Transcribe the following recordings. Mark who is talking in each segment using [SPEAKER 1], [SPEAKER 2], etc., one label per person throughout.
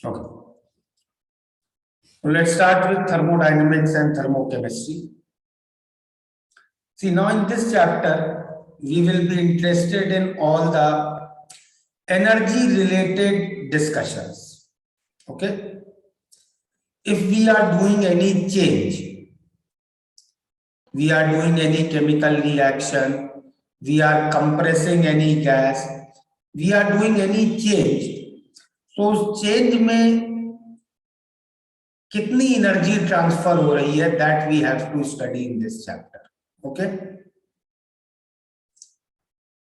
[SPEAKER 1] Okay. So let's start with thermodynamics and thermochemistry. See, now in this chapter, we will be interested in all the energy related discussions. Okay. If we are doing any change, we are doing any chemical reaction, we are compressing any gas, we are doing any change, तो उस change में कितनी energy transfer हो रही है, that we have to study in this chapter. Okay,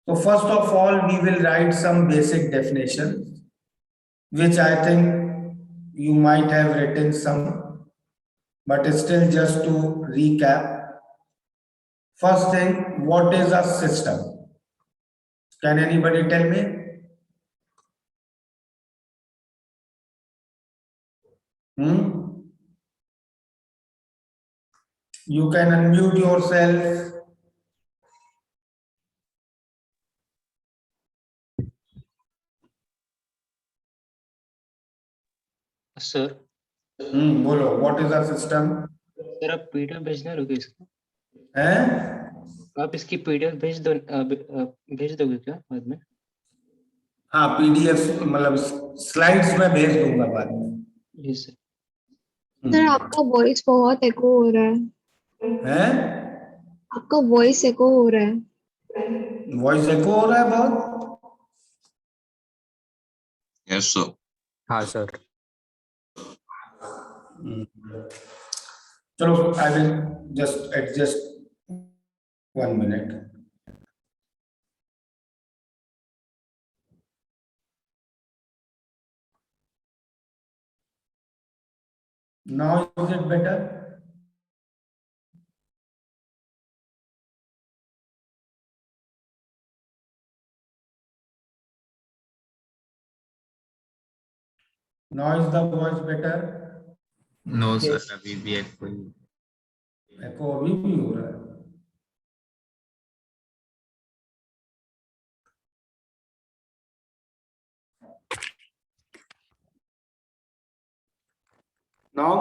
[SPEAKER 1] so first of all we will write some basic definition which I think you might have written some, but still just to recap. First thing, what is a system? Can anybody tell me? You can unmute yourself.
[SPEAKER 2] Sir
[SPEAKER 1] बोलो, what is a system?
[SPEAKER 2] Sir आप PDF भेजना रोगे इसका?
[SPEAKER 1] हैं?
[SPEAKER 2] आप इसकी PDF भेज दोगे क्या बाद में?
[SPEAKER 1] हाँ, पीडीएफ मतलब स्लाइड्स में भेज दूंगा बाद में.
[SPEAKER 2] जी सर.
[SPEAKER 3] सर आपका वॉइस बहुत एको हो रहा है.
[SPEAKER 1] हैं?
[SPEAKER 3] आपका वॉइस एको हो रहा है.
[SPEAKER 1] वॉइस एको हो रहा है बहुत?
[SPEAKER 4] Yes sir.
[SPEAKER 5] हाँ सर.
[SPEAKER 1] चलो, I will just adjust 1 minute. Now is it better? Now is the voice better?
[SPEAKER 4] No sir, अभी भी एक कोई
[SPEAKER 1] एको अभी भी हो रहा है. Now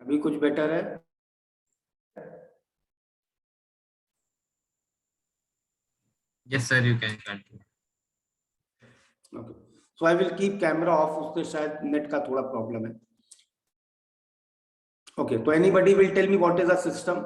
[SPEAKER 1] अभी कुछ बेटर है?
[SPEAKER 4] Yes sir, you can continue.
[SPEAKER 1] Okay. So I will keep camera off. उससे शायद नेट का थोड़ा प्रॉब्लम है. Okay. So anybody will tell me what is a system?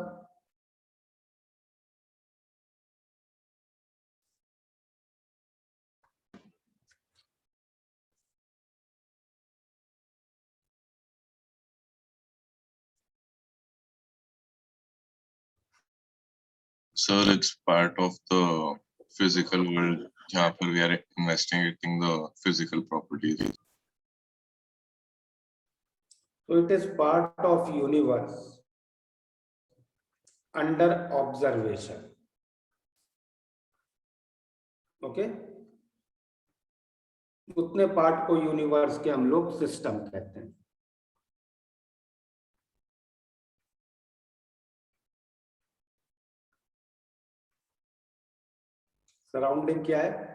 [SPEAKER 4] Sir, it's part of the physical world जहाँ पर we are investigating the physical properties.
[SPEAKER 1] So it is part of universe under observation. Okay? उतने part को universe के हम लोग system कहते हैं. Surrounding क्या है?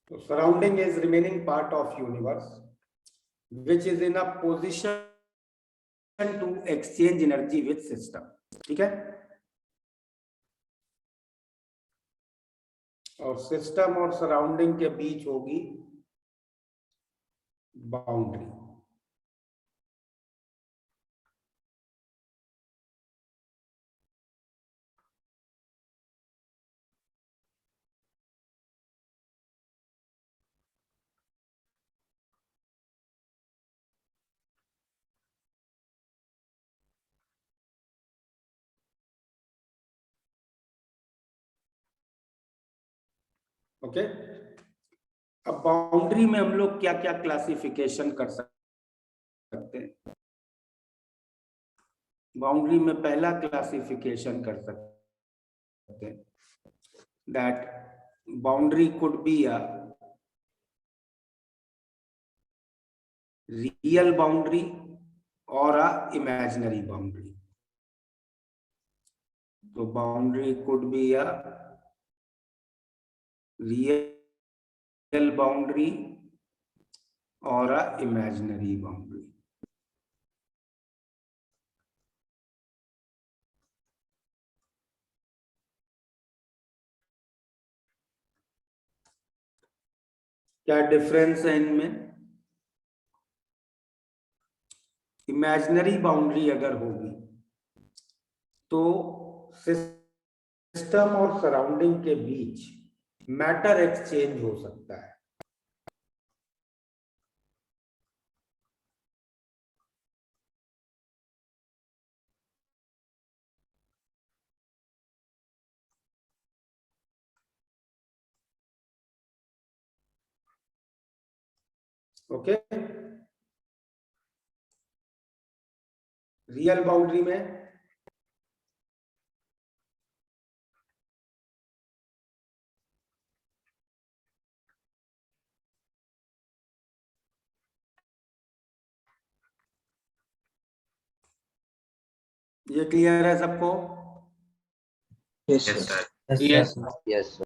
[SPEAKER 1] So surrounding is remaining part of universe which is in a position to exchange energy with system. ठीक है? और सिस्टम और सराउंडिंग के बीच होगी बाउंड्री. ओके, अब बाउंड्री में हम लोग क्या क्या क्लासिफिकेशन कर सकते हैं? बाउंड्री में पहला क्लासिफिकेशन कर सकते हैं that boundary could be a real boundary और अ इमेजिनरी बाउंड्री. तो boundary could be a real boundary और अ इमेजिनरी बाउंड्री. क्या डिफरेंस है इनमें? इमेजिनरी बाउंड्री अगर होगी तो सिस्टम और सराउंडिंग के बीच मैटर एक्सचेंज हो सकता है. ओके, रियल बाउंड्री में ये क्लियर है सबको?
[SPEAKER 5] Yes, sir.
[SPEAKER 2] Yes.
[SPEAKER 5] Yes, sir.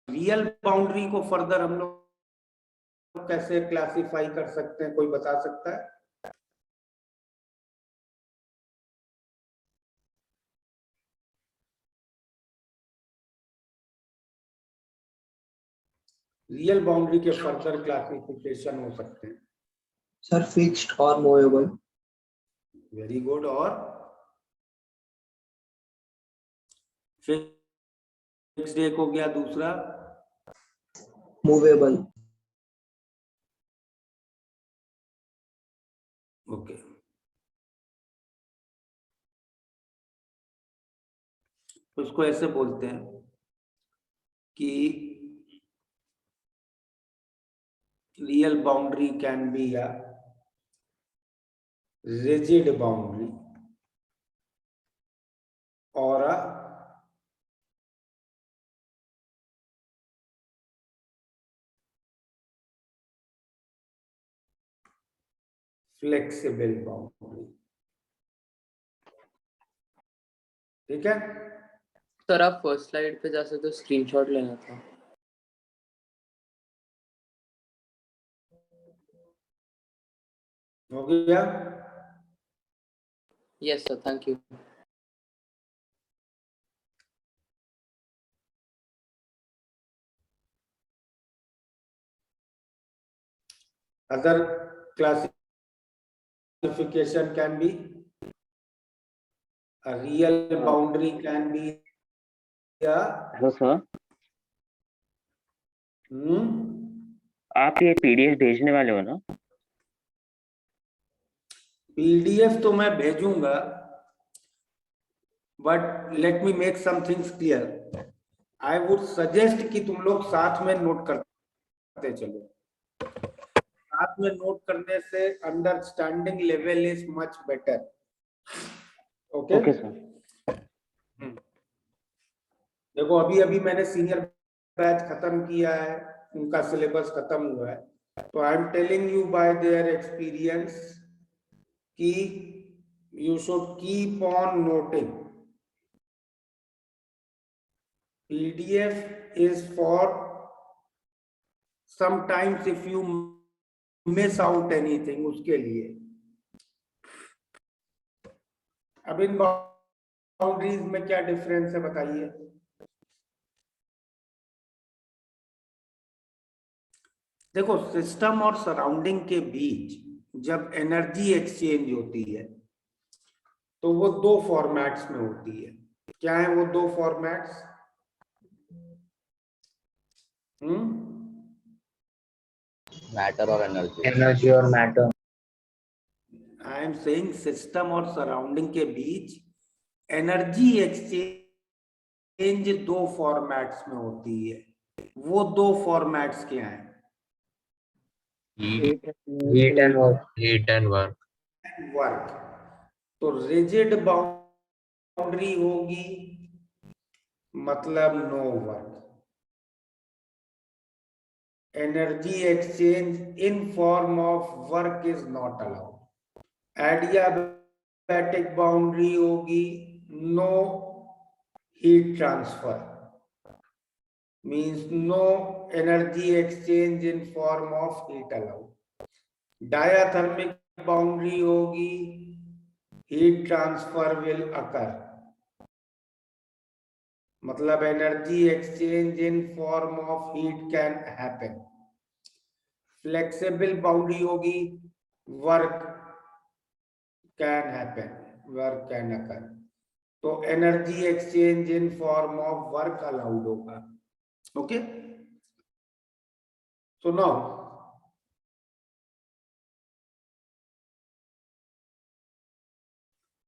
[SPEAKER 1] Real boundary को फर्दर हम लोग कैसे क्लासिफाई कर सकते हैं, कोई बता सकता है? रियल बाउंड्री के फर्दर क्लासिफिकेशन हो सकते हैं.
[SPEAKER 5] Sir, fixed or movable.
[SPEAKER 1] Very good. और फिक्स्ड एक हो गया, दूसरा
[SPEAKER 5] Movable.
[SPEAKER 1] ओके. तो इसको ऐसे बोलते हैं कि real boundary can be a rigid boundary और अ फ्लेक्सिबल बाउंड्री. ठीक है,
[SPEAKER 2] सर आप फर्स्ट स्लाइड पे जा सकते हो, स्क्रीनशॉट लेना था.
[SPEAKER 1] हो गया.
[SPEAKER 2] Yes sir, thank you.
[SPEAKER 1] Other classification can be a real boundary can be a
[SPEAKER 6] hello sir, आप ये पीडीएफ भेजने वाले हो ना?
[SPEAKER 1] पीडीएफ तो मैं भेजूंगा, but let me make some things clear. I would suggest कि तुम लोग साथ में नोट करते चलो. साथ में नोट करने से understanding level is much better. Okay
[SPEAKER 6] okay sir.
[SPEAKER 1] देखो, अभी अभी मैंने सीनियर बैच खत्म किया है, उनका सिलेबस खत्म हुआ है. तो I am telling you by their experience कि you should keep on noting. PDF is for sometimes if you miss out anything, उसके लिए. अब इन बाउंड्रीज में क्या डिफरेंस है बताइए? देखो, सिस्टम और सराउंडिंग के बीच जब एनर्जी एक्सचेंज होती है तो वो दो फॉर्मेट्स में होती है. क्या है वो दो formats?
[SPEAKER 5] Matter or energy.
[SPEAKER 6] Energy और matter.
[SPEAKER 1] I am saying system और सराउंडिंग के बीच एनर्जी एक्सचेंज दो फॉर्मेट्स में होती है. वो दो फॉर्मेट्स क्या हैं?
[SPEAKER 6] Heat and work.
[SPEAKER 7] Heat and work.
[SPEAKER 1] Work. तो रिजिड बाउंड्री होगी मतलब no work. Energy exchange in form of work is not allowed. Adiabatic boundary होगी no heat transfer, means no energy exchange in form of heat allowed. Diathermic boundary होगी heat transfer will occur, मतलब energy exchange in form of heat can happen. Flexible boundary होगी work can happen, work can occur. तो energy exchange in form of work allowed होगा। Okay, so now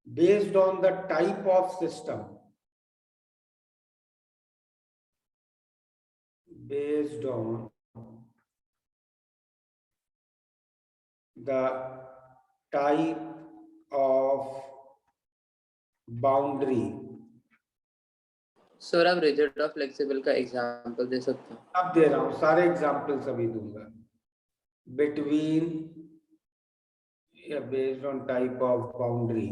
[SPEAKER 1] based on the type of system, based on the type of boundary,
[SPEAKER 5] sir आप rigid और flexible का example दे सकते हो?
[SPEAKER 1] अब दे रहा हूं, सारे एग्जाम्पल्स अभी दूंगा। बिटवीन या based on type of boundary,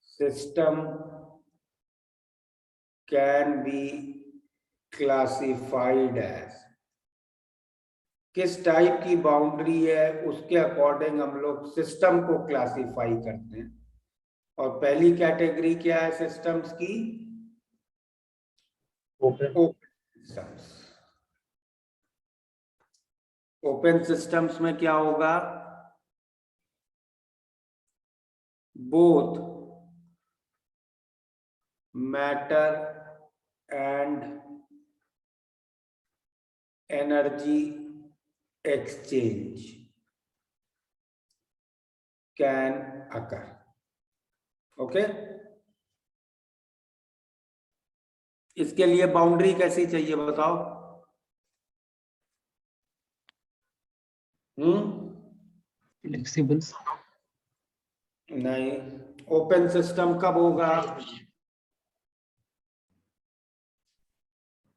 [SPEAKER 1] system can be classified as, किस टाइप की बाउंड्री है उसके अकॉर्डिंग हम लोग सिस्टम को क्लासिफाई करते हैं। और पहली कैटेगरी क्या है सिस्टम्स की?
[SPEAKER 6] Open.
[SPEAKER 1] सिस्टम्स। ओपन सिस्टम्स में क्या होगा? Both matter and energy exchange can occur. Okay, इसके लिए बाउंड्री कैसी चाहिए बताओ?
[SPEAKER 2] फ्लेक्सिबल।
[SPEAKER 1] नहीं, ओपन सिस्टम कब होगा?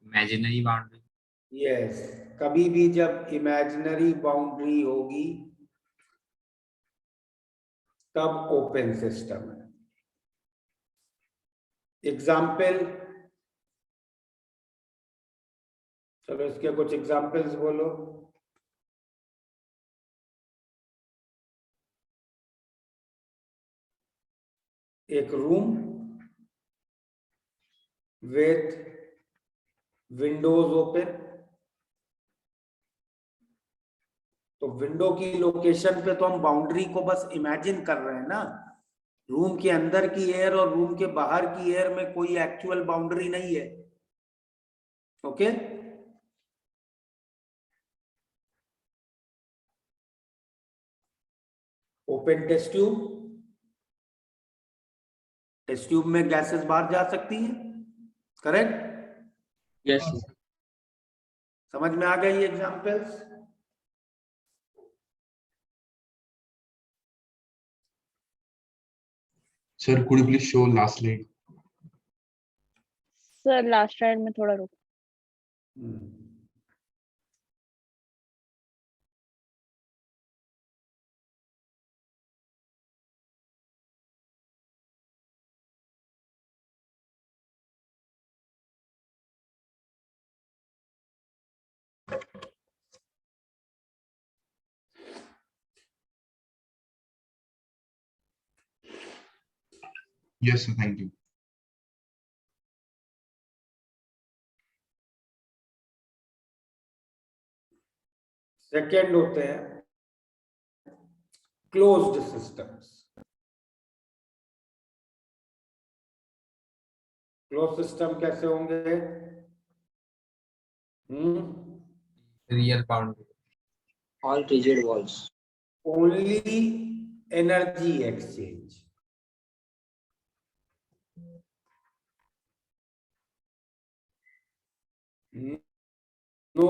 [SPEAKER 7] Imaginary boundary.
[SPEAKER 1] यस, कभी भी जब इमेजिनरी बाउंड्री होगी तब ओपन सिस्टम है। एग्जाम्पल, चलो इसके कुछ एग्जाम्पल्स बोलो। एक रूम विथ विंडोज ओपन, तो विंडो की लोकेशन पे तो हम बाउंड्री को बस इमेजिन कर रहे हैं ना। रूम के अंदर की एयर और रूम के बाहर की एयर में कोई एक्चुअल बाउंड्री नहीं है। Okay, open test tube, test tube में गैसेस बाहर जा सकती हैं, करेक्ट?
[SPEAKER 5] यस
[SPEAKER 1] समझ में आ गई examples?
[SPEAKER 8] Sir, could you please show last slide?
[SPEAKER 9] Sir last ride में थोड़ा रुक।
[SPEAKER 8] Yes, sir, thank you.
[SPEAKER 1] Second होते हैं क्लोज्ड सिस्टम्स। क्लोज सिस्टम कैसे होंगे?
[SPEAKER 7] Real boundary.
[SPEAKER 5] all rigid walls.
[SPEAKER 1] Only energy exchange, no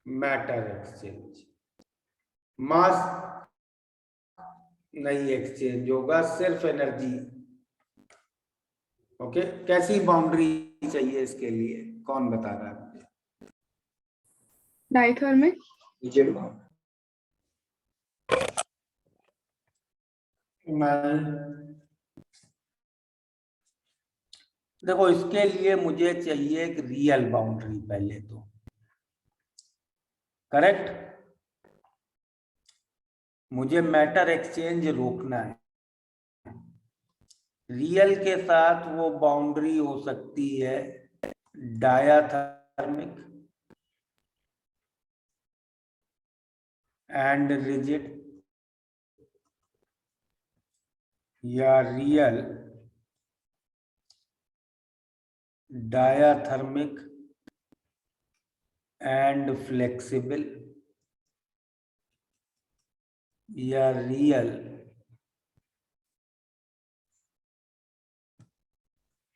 [SPEAKER 1] matter exchange, mass नहीं exchange होगा, सिर्फ एनर्जी। ओके, कैसी बाउंड्री चाहिए इसके लिए, कौन बता रहा है मुझे?
[SPEAKER 3] डाइथर्मिक।
[SPEAKER 5] Rigid bound.
[SPEAKER 1] देखो, इसके लिए मुझे चाहिए एक रियल बाउंड्री पहले तो, करेक्ट। मुझे मैटर एक्सचेंज रोकना है। रियल के साथ वो बाउंड्री हो सकती है डायाथर्मिक एंड रिजिड, या रियल डायाथर्मिक एंड फ्लेक्सिबल, या real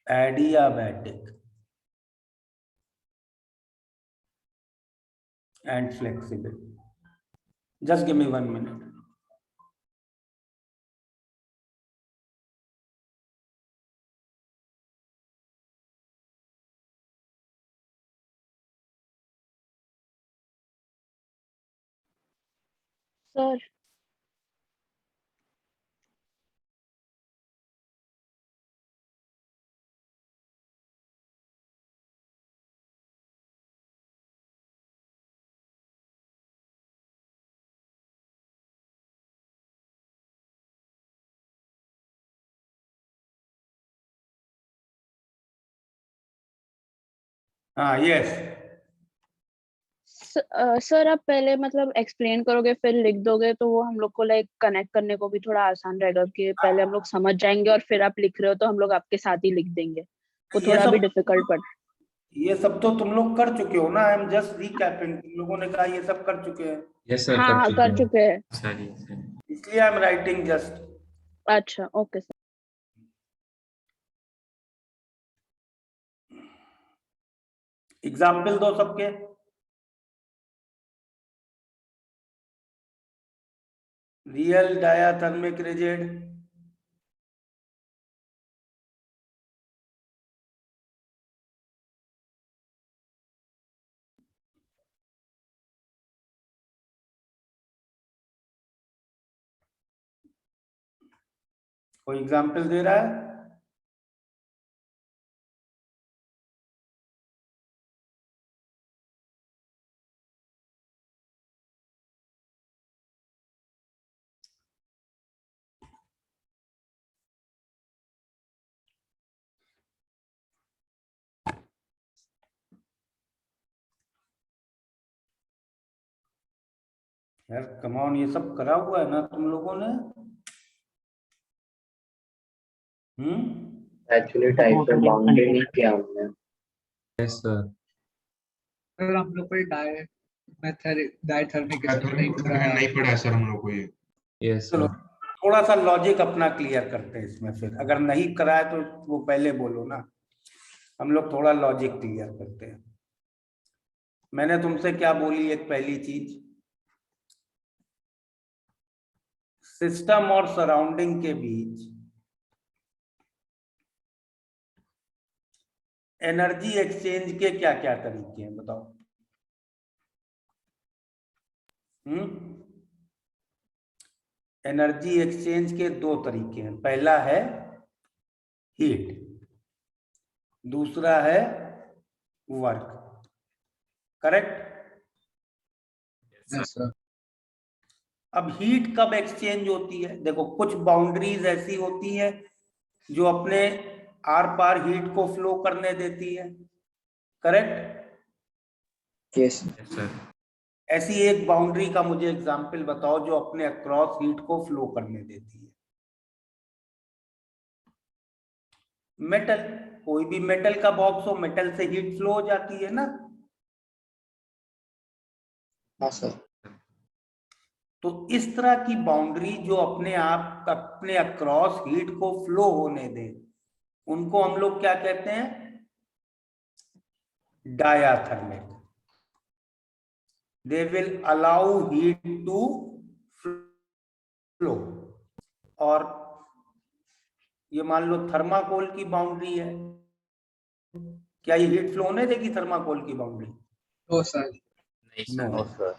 [SPEAKER 1] adiabatic and flexible. Just give me 1 minute.
[SPEAKER 9] Sir
[SPEAKER 1] हाँ, यस।
[SPEAKER 9] सर आप पहले मतलब एक्सप्लेन करोगे फिर लिख दोगे तो वो हम लोग को लाइक कनेक्ट करने को भी थोड़ा आसान रहेगा कि पहले हम लोग समझ जाएंगे और फिर आप लिख रहे हो तो हम लोग आपके साथ ही लिख देंगे, वो
[SPEAKER 1] ये
[SPEAKER 9] थोड़ा
[SPEAKER 1] सब
[SPEAKER 9] भी डिफिकल्ट पड़।
[SPEAKER 1] ये सब तो तुम लोग कर चुके हो ना, आई एम जस्ट रिकैपिंग। तुम लोगों ने कहा ये सब कर चुके हैं,
[SPEAKER 7] यस सर
[SPEAKER 9] हाँ कर चुके हैं।
[SPEAKER 7] सारी
[SPEAKER 1] इसलिए आई एम राइटिंग जस्ट।
[SPEAKER 9] अच्छा ओके सर।
[SPEAKER 1] एग्जाम्पल दो सबके। रियल डायाथर्मिक रिजिड, कोई एग्जाम्पल दे रहा है? यार कम ऑन, ये सब करा हुआ है ना तुम लोगों ने?
[SPEAKER 5] Actually type पर boundary नहीं किया हमने.
[SPEAKER 7] यस सर
[SPEAKER 10] सर हम लोग को डायथर्मिक
[SPEAKER 8] नहीं पढ़ा है सर हम लोग को ये।
[SPEAKER 7] यस
[SPEAKER 1] चलो
[SPEAKER 7] सर
[SPEAKER 1] थोड़ा सा लॉजिक अपना क्लियर करते हैं इसमें, फिर अगर नहीं करा है तो वो पहले बोलो ना। हम लोग थोड़ा लॉजिक क्लियर करते हैं। मैंने तुमसे क्या बोली, एक पहली चीज, सिस्टम और सराउंडिंग के बीच एनर्जी एक्सचेंज के क्या क्या तरीके हैं, बताओ। एनर्जी एक्सचेंज के दो तरीके हैं। पहला है हीट, दूसरा है वर्क, करेक्ट?
[SPEAKER 7] यस सर
[SPEAKER 1] अब हीट कब एक्सचेंज होती है? देखो, कुछ बाउंड्रीज ऐसी होती हैं जो अपने आर पार हीट को फ्लो करने देती है, करेक्ट?
[SPEAKER 5] Yes.
[SPEAKER 7] सर
[SPEAKER 1] ऐसी एक बाउंड्री का मुझे एग्जांपल बताओ जो अपने अक्रॉस हीट को फ्लो करने देती है। मेटल, कोई भी मेटल का बॉक्स हो, मेटल से हीट फ्लो हो जाती है ना।
[SPEAKER 5] हाँ सर.
[SPEAKER 1] तो इस तरह की बाउंड्री जो अपने आप अपने अक्रॉस हीट को फ्लो होने दे, उनको हम लोग क्या कहते हैं? diathermic. They will allow heat to flow. और ये मान लो थर्माकोल की बाउंड्री है, क्या ये हीट फ्लो होने देगी थर्माकोल की boundary?
[SPEAKER 10] No sir.
[SPEAKER 1] No sir.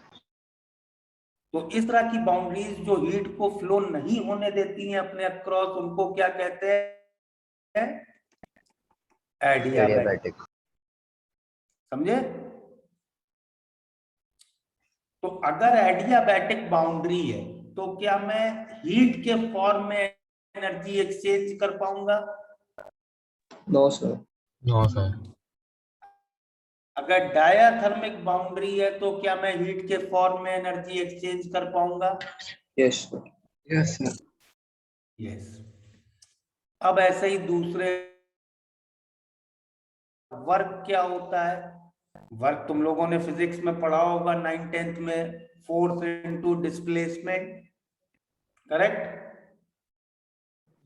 [SPEAKER 1] तो इस तरह की बाउंड्रीज जो हीट को फ्लो नहीं होने देती हैं अपने अक्रॉस, उनको क्या कहते हैं? एडियाबैटिक। समझे? तो अगर एडियाबैटिक बाउंड्री है तो क्या मैं हीट के फॉर्म में एनर्जी एक्सचेंज कर पाऊंगा?
[SPEAKER 5] No sir.
[SPEAKER 7] No, sir.
[SPEAKER 1] अगर डायाथर्मिक बाउंड्री है तो क्या मैं हीट के फॉर्म में एनर्जी एक्सचेंज कर पाऊंगा?
[SPEAKER 5] Yes sir.
[SPEAKER 10] Yes sir.
[SPEAKER 1] Yes. अब ऐसे ही दूसरे, वर्क क्या होता है? वर्क तुम लोगों ने फिजिक्स में पढ़ा होगा 9th-10th में, force into displacement, correct?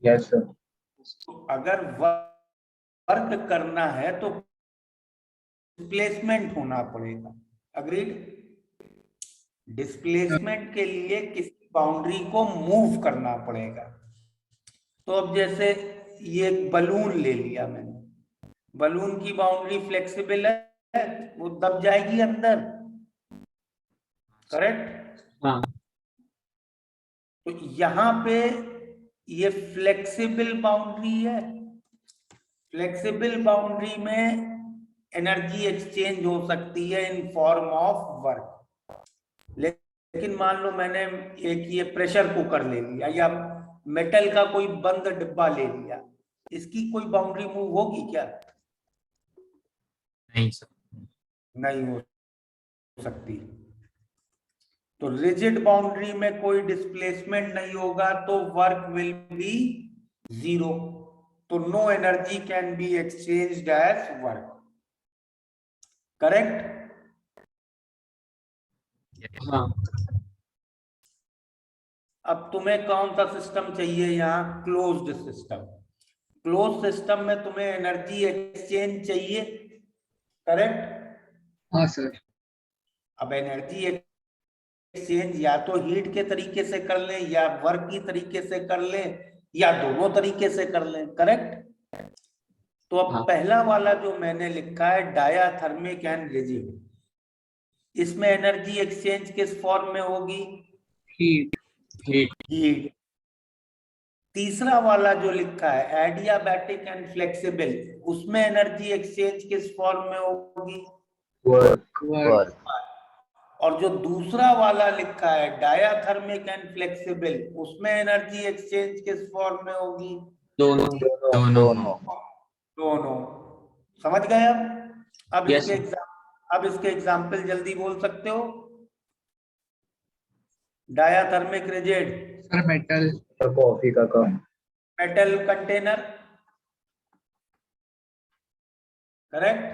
[SPEAKER 5] Yes sir.
[SPEAKER 1] तो अगर वर्क करना है तो डिस्प्लेसमेंट होना पड़ेगा, अग्रीड? डिस्प्लेसमेंट के लिए किसी बाउंड्री को मूव करना पड़ेगा। तो अब जैसे ये बलून ले लिया मैंने, बलून की बाउंड्री फ्लेक्सिबल है, वो दब जाएगी अंदर, करेक्ट?
[SPEAKER 2] हाँ।
[SPEAKER 1] तो यहां पे ये फ्लेक्सिबल बाउंड्री है, फ्लेक्सिबल बाउंड्री में एनर्जी एक्सचेंज हो सकती है इन फॉर्म ऑफ वर्क। लेकिन मान लो मैंने एक ये प्रेशर कुकर ले लिया या मेटल का कोई बंद डिब्बा ले लिया, इसकी कोई बाउंड्री मूव होगी क्या?
[SPEAKER 2] नहीं सर।
[SPEAKER 1] नहीं हो सकती। तो रिजिड बाउंड्री में कोई डिस्प्लेसमेंट नहीं होगा तो वर्क विल बी जीरो, तो no energy can be exchanged as work, correct?
[SPEAKER 2] हाँ।
[SPEAKER 1] अब तुम्हें कौन सा सिस्टम चाहिए यहाँ? Closed system. क्लोज सिस्टम में तुम्हें एनर्जी एक्सचेंज चाहिए, करेक्ट?
[SPEAKER 10] हाँ सर।
[SPEAKER 1] अब एनर्जी एक्सचेंज या तो हीट के तरीके से कर लें या वर्क की तरीके से कर लें या दोनों तरीके से कर लें, करेक्ट? तो अब
[SPEAKER 2] हाँ।
[SPEAKER 1] पहला वाला जो मैंने लिखा है डायाथर्मिक एंड रिजिड, इसमें एनर्जी एक्सचेंज किस फॉर्म में होगी?
[SPEAKER 10] हीट।
[SPEAKER 1] हीट। तीसरा वाला जो लिखा है एडियाबैटिक एंड फ्लेक्सिबल, उसमें एनर्जी एक्सचेंज किस फॉर्म में होगी?
[SPEAKER 10] वर्क।
[SPEAKER 1] और जो दूसरा वाला लिखा है डायाथर्मिक एंड फ्लेक्सिबल, उसमें एनर्जी एक्सचेंज किस फॉर्म में होगी?
[SPEAKER 2] दोनों।
[SPEAKER 1] दोनों। समझ गए? अब
[SPEAKER 2] Yes,
[SPEAKER 1] इसके एग्जाम्पल जल्दी बोल सकते हो? Diathermic rigid,
[SPEAKER 10] sir metal.
[SPEAKER 5] Coffee का cup.
[SPEAKER 1] Metal container, correct?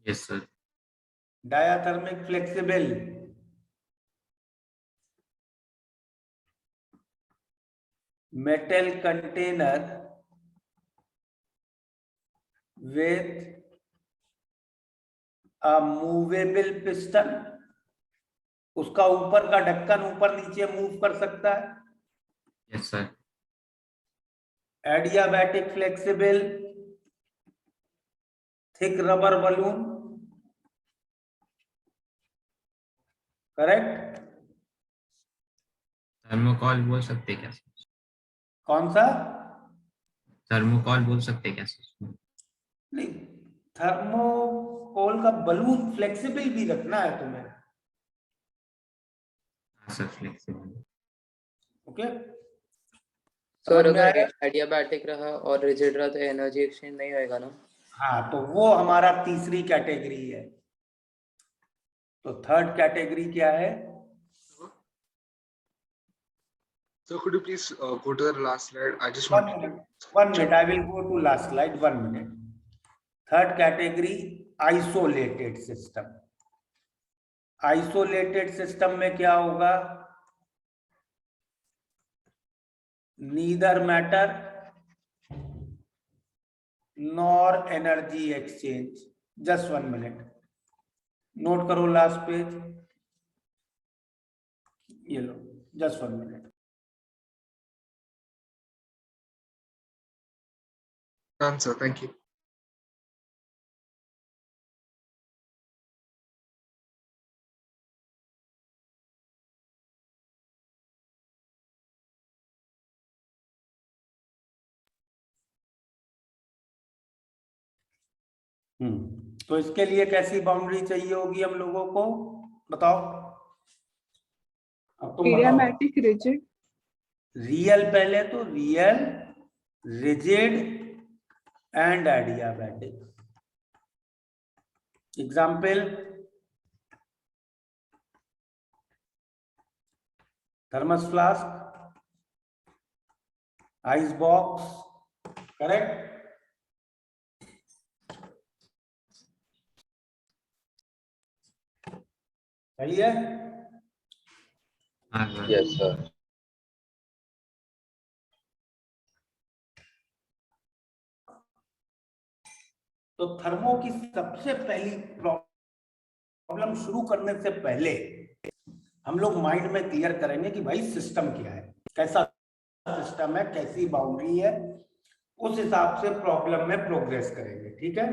[SPEAKER 2] Yes sir.
[SPEAKER 1] Diathermic flexible, metal container with a movable piston, उसका ऊपर का ढक्कन ऊपर नीचे मूव कर सकता है।
[SPEAKER 2] Yes sir.
[SPEAKER 1] Adiabatic flexible, thick rubber balloon, correct?
[SPEAKER 2] Thermocol बोल सकते क्या सर?
[SPEAKER 1] कौन सा?
[SPEAKER 2] थर्मोकॉल बोल सकते क्या सर?
[SPEAKER 1] नहीं, थर्मोकोल का बलून फ्लेक्सिबल भी रखना है तुम्हें,
[SPEAKER 2] हाँ सर, फ्लेक्सिबल।
[SPEAKER 1] ओके?
[SPEAKER 5] सर अगर एडियाबैटिक रहा और रिजिड रहा तो एनर्जी एक्सचेंज नहीं होएगा ना?
[SPEAKER 1] हाँ, तो वो हमारा तीसरी कैटेगरी है। तो थर्ड कैटेगरी क्या है?
[SPEAKER 11] So could you please go to the last slide? I just
[SPEAKER 1] One
[SPEAKER 11] want
[SPEAKER 1] minute. I will go to last slide. 1 minute. Third category, isolated system. Isolated system में क्या होगा? Neither matter nor energy exchange. Just 1 minute, note करो last page, ये लो, just 1 minute.
[SPEAKER 11] Done, sir. Thank you.
[SPEAKER 1] तो इसके लिए कैसी बाउंड्री चाहिए होगी हम लोगों को, बताओ। अब तुम बताओ।
[SPEAKER 9] Adiabatic rigid.
[SPEAKER 1] रियल पहले, तो real, rigid and adiabatic. Example, thermos flask, ice box, correct. सही है।
[SPEAKER 7] हाँ सर।
[SPEAKER 6] Yes, sir.
[SPEAKER 1] तो थर्मो की सबसे पहली प्रॉब्लम शुरू करने से पहले हम लोग माइंड में क्लियर करेंगे कि भाई सिस्टम क्या है, कैसा सिस्टम है, कैसी बाउंड्री है, उस हिसाब से प्रॉब्लम में प्रोग्रेस करेंगे, ठीक है।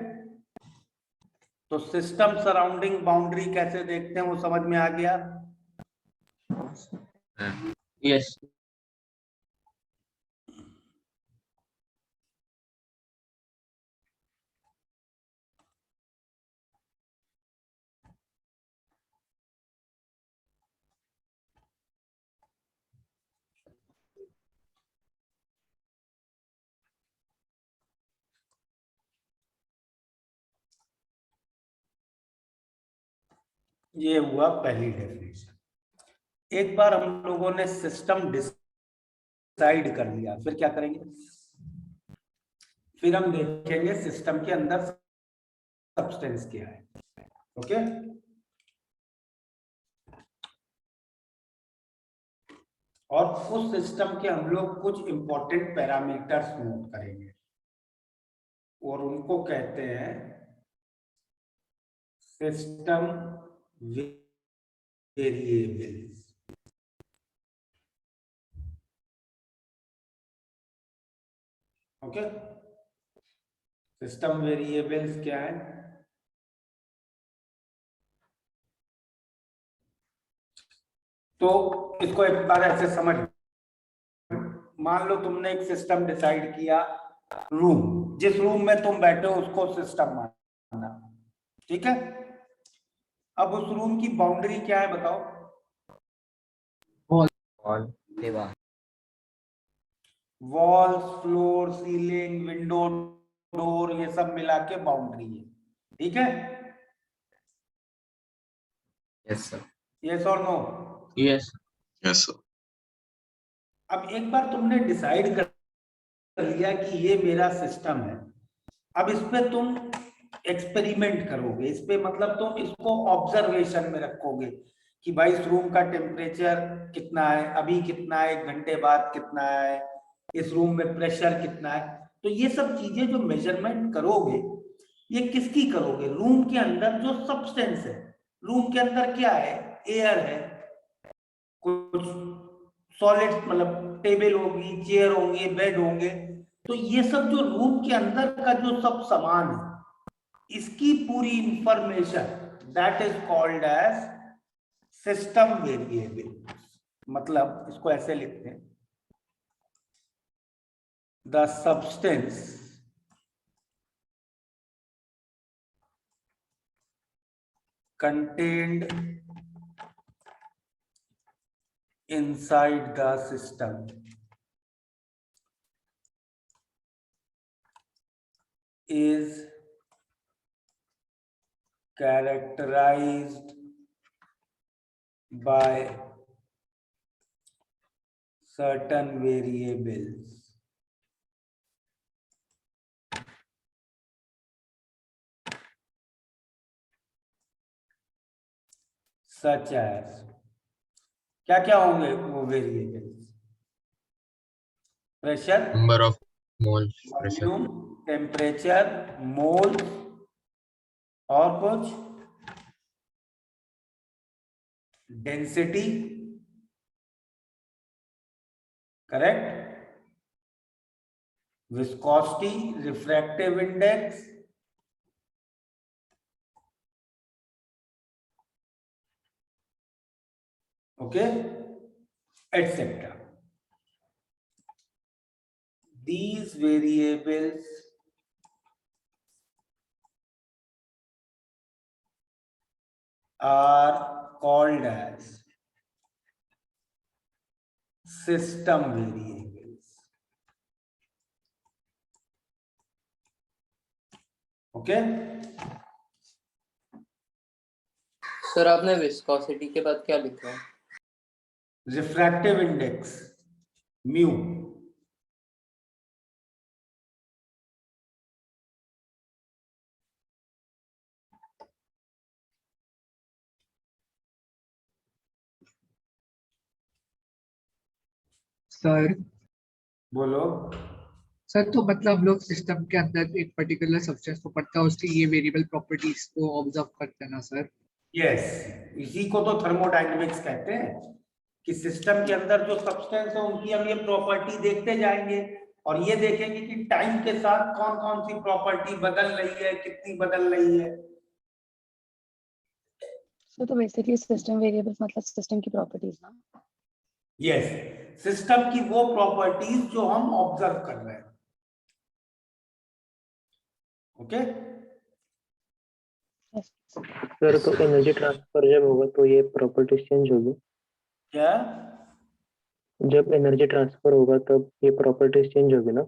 [SPEAKER 1] तो सिस्टम सराउंडिंग बाउंड्री कैसे देखते हैं वो समझ में आ गया।
[SPEAKER 6] Yes.
[SPEAKER 1] ये हुआ पहली डेफिनेशन। एक बार हम लोगों ने सिस्टम डिसाइड कर लिया, फिर क्या करेंगे, फिर हम देखेंगे सिस्टम के अंदर सब्सटेंस क्या है, ओके। और उस सिस्टम के हम लोग कुछ इंपॉर्टेंट पैरामीटर्स नोट करेंगे और उनको कहते हैं system variables. Okay, system variables क्या है। तो इसको एक बार ऐसे समझ, मान लो तुमने एक सिस्टम डिसाइड किया, रूम, जिस रूम में तुम बैठे हो उसको सिस्टम माना, ठीक है। अब उस रूम की बाउंड्री क्या है बताओ।
[SPEAKER 6] All. दीवार.
[SPEAKER 1] Walls, floor, ceiling, window, door, ये सब मिला के बाउंड्री है, ठीक है।
[SPEAKER 6] Yes, sir.
[SPEAKER 1] यस और नो।
[SPEAKER 6] Yes.
[SPEAKER 4] Yes, sir.
[SPEAKER 1] अब एक बार तुमने डिसाइड कर लिया कि ये मेरा सिस्टम है, अब इस पे तुम एक्सपेरिमेंट करोगे, इस पे मतलब तुम इसको ऑब्जर्वेशन में रखोगे कि भाई इस रूम का टेम्परेचर कितना है, अभी कितना है, 1 घंटे बाद कितना है, इस रूम में प्रेशर कितना है। तो ये सब चीजें जो मेजरमेंट करोगे, ये किसकी करोगे, रूम के अंदर जो सब्सटेंस है। रूम के अंदर क्या है, एयर है, कुछ सॉलिड मतलब टेबल होगी, चेयर होंगे, बेड होंगे। तो ये सब जो रूम के अंदर का जो सब सामान है, इसकी पूरी information that is called as system variable. मतलब इसको ऐसे लिखते हैं, the substance contained inside the system is characterized by certain variables such as, क्या क्या होंगे वो variables, pressure,
[SPEAKER 7] Number of moles pressure.
[SPEAKER 1] Volume, temperature, mole, और कुछ? Density, correct, viscosity, refractive index, okay, etcetera. These variables are called as system variables. Okay?
[SPEAKER 5] Sir आपने viscosity के बाद क्या लिखा है?
[SPEAKER 1] Refractive index, mu.
[SPEAKER 10] सर
[SPEAKER 1] बोलो.
[SPEAKER 10] सर तो मतलब हम लोग सिस्टम के अंदर एक पर्टिकुलर सब्सटेंस को पढ़ता है, उसकी ये वेरिएबल प्रॉपर्टीज को ऑब्जर्व करते हैं ना सर?
[SPEAKER 1] यस, इसी को तो थर्मोडायनेमिक्स कहते हैं कि सिस्टम के अंदर जो सब्सटेंस है उनकी हम ये प्रॉपर्टी देखते जाएंगे और ये देखेंगे कि टाइम के साथ कौन कौन सी प्रॉपर्टी बदल रही है, कितनी बदल रही है.
[SPEAKER 9] तो बेसिकली सिस्टम वेरिएबल्स मतलब सिस्टम की प्रॉपर्टीज ना?
[SPEAKER 1] यस, सिस्टम की वो प्रॉपर्टीज जो हम ऑब्जर्व कर रहे हैं. ओके.
[SPEAKER 2] सर तो एनर्जी ट्रांसफर जब होगा तो ये प्रॉपर्टीज चेंज होगी?
[SPEAKER 1] क्या?
[SPEAKER 2] जब एनर्जी ट्रांसफर होगा तब ये प्रॉपर्टीज चेंज होगी ना?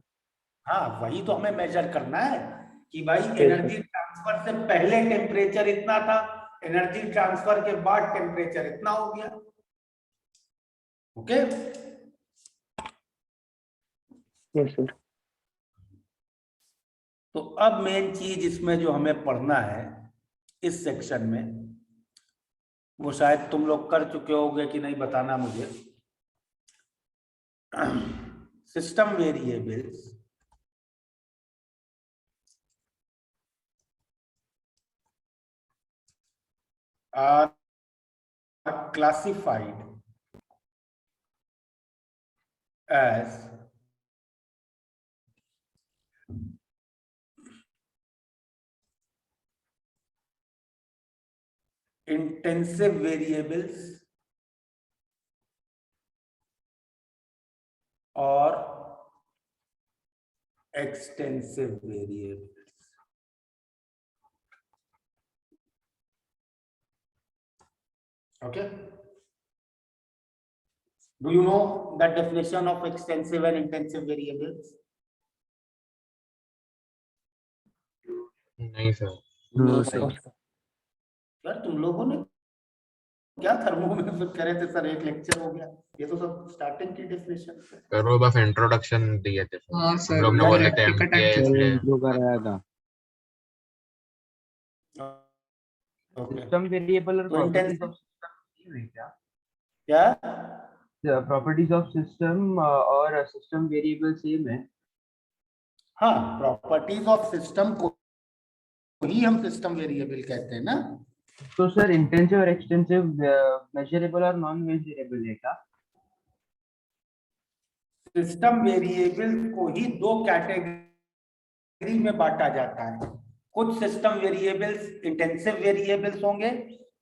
[SPEAKER 1] हाँ, वही तो हमें मेजर करना है कि भाई
[SPEAKER 2] सर.
[SPEAKER 1] एनर्जी ट्रांसफर से पहले टेम्परेचर इतना था, एनर्जी ट्रांसफर के बाद टेम्परेचर इतना हो गया. ओके.
[SPEAKER 2] Yes sir.
[SPEAKER 1] तो अब मेन चीज इसमें जो हमें पढ़ना है इस सेक्शन में, वो शायद तुम लोग कर चुके होगे कि नहीं बताना मुझे. System variables are classified as intensive variables or extensive variables. Okay. Do you know the definition of extensive and intensive variables?
[SPEAKER 7] नहीं सर.
[SPEAKER 6] No, sir.
[SPEAKER 1] यार तुम लोगों ने क्या थर्मो में फिर करे थे सर, एक लेक्चर हो गया. ये तो सब स्टार्टिंग की डेफिनेशन है.
[SPEAKER 7] सर वो बस इंट्रोडक्शन दिए थे सर.
[SPEAKER 10] हाँ
[SPEAKER 7] हम
[SPEAKER 10] सर,
[SPEAKER 7] लोग ने बोले थे
[SPEAKER 10] प्रैक्टिकल टाइम
[SPEAKER 7] MTS
[SPEAKER 10] चल
[SPEAKER 7] ले.
[SPEAKER 6] कराया था.
[SPEAKER 1] ओके.
[SPEAKER 6] सिस्टम वेरिएबल और
[SPEAKER 1] तो
[SPEAKER 6] प्रॉपर्टीज
[SPEAKER 1] intensive
[SPEAKER 6] ऑफ सिस्टम है क्या?
[SPEAKER 1] क्या?
[SPEAKER 6] प्रॉपर्टीज ऑफ सिस्टम और सिस्टम वेरिएबल सेम है?
[SPEAKER 1] हाँ, प्रॉपर्टीज ऑफ सिस्टम को ही हम सिस्टम वेरिएबल कहते हैं ना.
[SPEAKER 6] तो सर इंटेंसिव और एक्सटेंसिव मेजरेबल और नॉन मेजरेबल है क्या?
[SPEAKER 1] सिस्टम वेरिएबल को ही दो कैटेगरी में बांटा जाता है. कुछ सिस्टम वेरिएबल्स इंटेंसिव वेरिएबल्स होंगे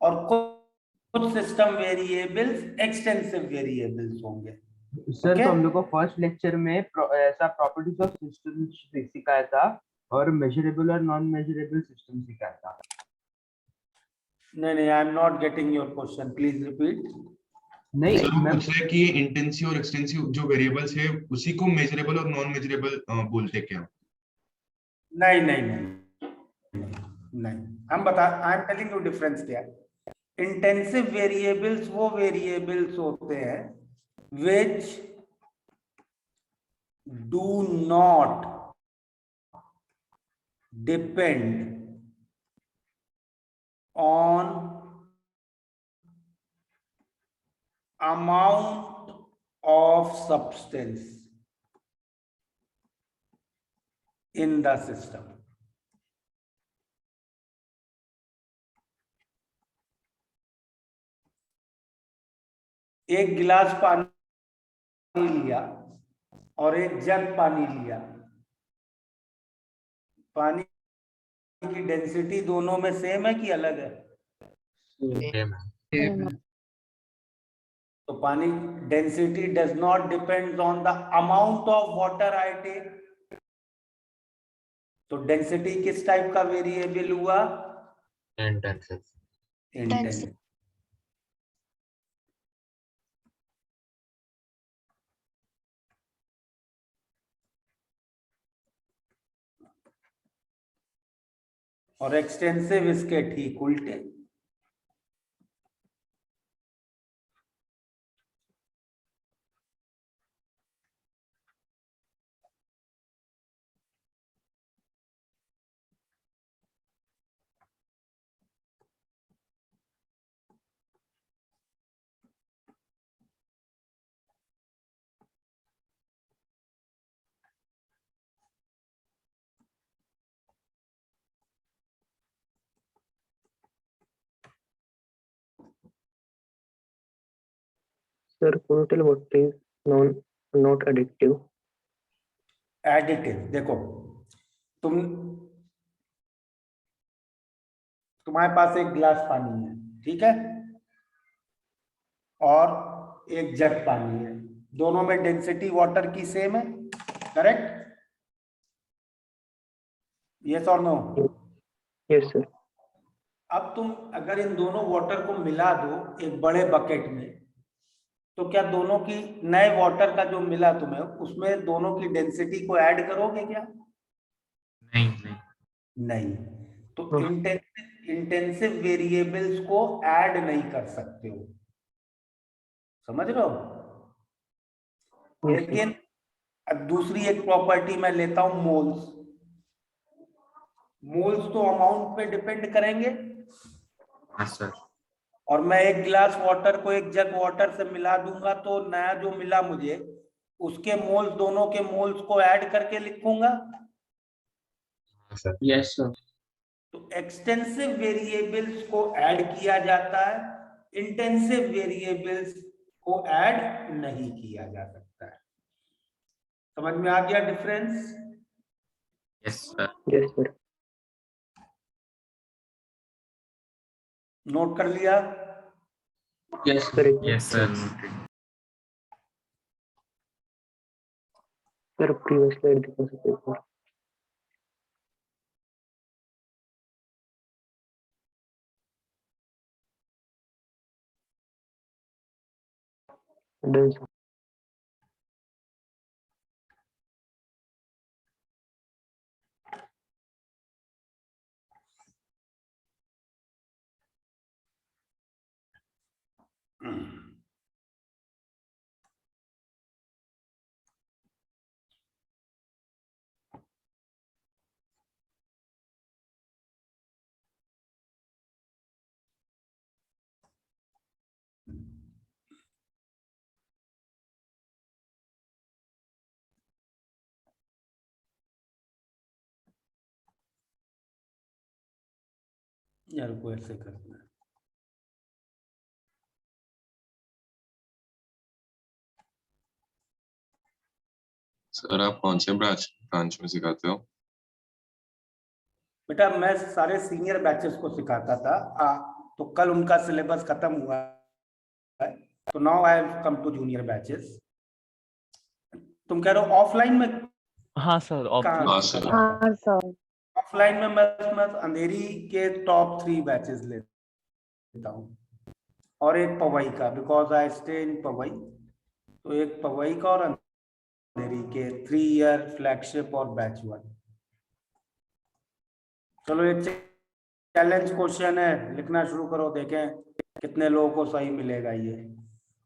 [SPEAKER 1] और कुछ सिस्टम वेरिएबल्स एक्सटेंसिव वेरिएबल्स होंगे.
[SPEAKER 6] Sir
[SPEAKER 1] Okay.
[SPEAKER 6] तो हम लोग को फर्स्ट लेक्चर में ऐसा प्रॉपर्टीज ऑफ सिस्टम सिखाया था और मेजरेबल और नॉन मेजरेबल सिस्टम सिखाया था.
[SPEAKER 1] नहीं, I am not getting your question, please repeat.
[SPEAKER 6] नहीं
[SPEAKER 8] सर वो
[SPEAKER 6] मैं
[SPEAKER 8] पूछ रहे हैं कि इंटेंसिव और एक्सटेंसिव जो वेरिएबल्स है उसी को मेजरेबल और नॉन मेजरेबल बोलते क्या?
[SPEAKER 1] नहीं नहीं नहीं नहीं, हम बता, आई एम टेलिंग यू डिफरेंस क्या है. इंटेंसिव वेरिएबल्स वो वेरिएबल्स होते हैं which do not depend on amount of substance in the system. एक गिलास पानी लिया और एक जग पानी लिया, पानी की डेंसिटी दोनों में सेम है कि अलग है?
[SPEAKER 7] Same है।
[SPEAKER 10] सेम है।
[SPEAKER 1] तो पानी density does not depend on the amount of water I take. तो डेंसिटी किस टाइप का वेरिएबल हुआ?
[SPEAKER 7] Intensive।
[SPEAKER 1] इंटेंसिव। और एक्सटेंसिव इसके ठीक उल्टे।
[SPEAKER 2] Sir, could you tell what is not additive?
[SPEAKER 1] Additive, देखो तुम्हारे पास एक गिलास पानी है, ठीक है, और एक जग पानी है, दोनों में डेंसिटी वाटर की सेम है, करेक्ट? यस और नो?
[SPEAKER 2] Yes, sir.
[SPEAKER 1] अब तुम अगर इन दोनों वाटर को मिला दो एक बड़े बकेट में, तो क्या दोनों की नए वाटर का जो मिला तुम्हें उसमें दोनों की डेंसिटी को ऐड करोगे क्या? नहीं। तो इंटेंसिव वेरिएबल्स को ऐड नहीं कर सकते हो, समझ रहे हो? लेकिन अब दूसरी एक प्रॉपर्टी मैं लेता हूं, मोल्स। मोल्स तो अमाउंट पे डिपेंड करेंगे।
[SPEAKER 7] हाँ सर।
[SPEAKER 1] और मैं एक गिलास वाटर को एक जग वाटर से मिला दूंगा तो नया जो मिला मुझे उसके मोल्स, दोनों के मोल्स को ऐड करके लिखूंगा।
[SPEAKER 5] Yes sir.
[SPEAKER 1] तो एक्सटेंसिव वेरिएबल्स को ऐड किया जाता है, इंटेंसिव वेरिएबल्स को ऐड नहीं किया जा सकता है। समझ में आ गया difference?
[SPEAKER 7] Yes sir.
[SPEAKER 2] Yes, sir.
[SPEAKER 1] Note कर लिया?
[SPEAKER 5] Yes
[SPEAKER 2] Correct.
[SPEAKER 7] Yes sir.
[SPEAKER 2] Sir, previous slide दिखा सकते हैं sir. Done, sir.
[SPEAKER 1] यार को ऐसे करना है।
[SPEAKER 4] सर आप कौन से ब्रांच में सिखाते हो?
[SPEAKER 1] बेटा मैं सारे सीनियर बैचेस को सिखाता था, तो कल उनका सिलेबस खत्म हुआ है, तो now I have come to junior batches. तुम कह रहे हो ऑफलाइन में?
[SPEAKER 12] हाँ सर,
[SPEAKER 4] हाँ सर।
[SPEAKER 9] हाँ सर।
[SPEAKER 1] ऑफलाइन में मैं अंधेरी के टॉप 3 बैचेस लेता हूँ और एक पवई का, because I stay in Powai. तो एक पवई का और अंधेरी के 3 ईयर फ्लैगशिप और बैच 1। चलो एक चैलेंज क्वेश्चन है, लिखना शुरू करो, देखें कितने लोगों को सही मिलेगा ये।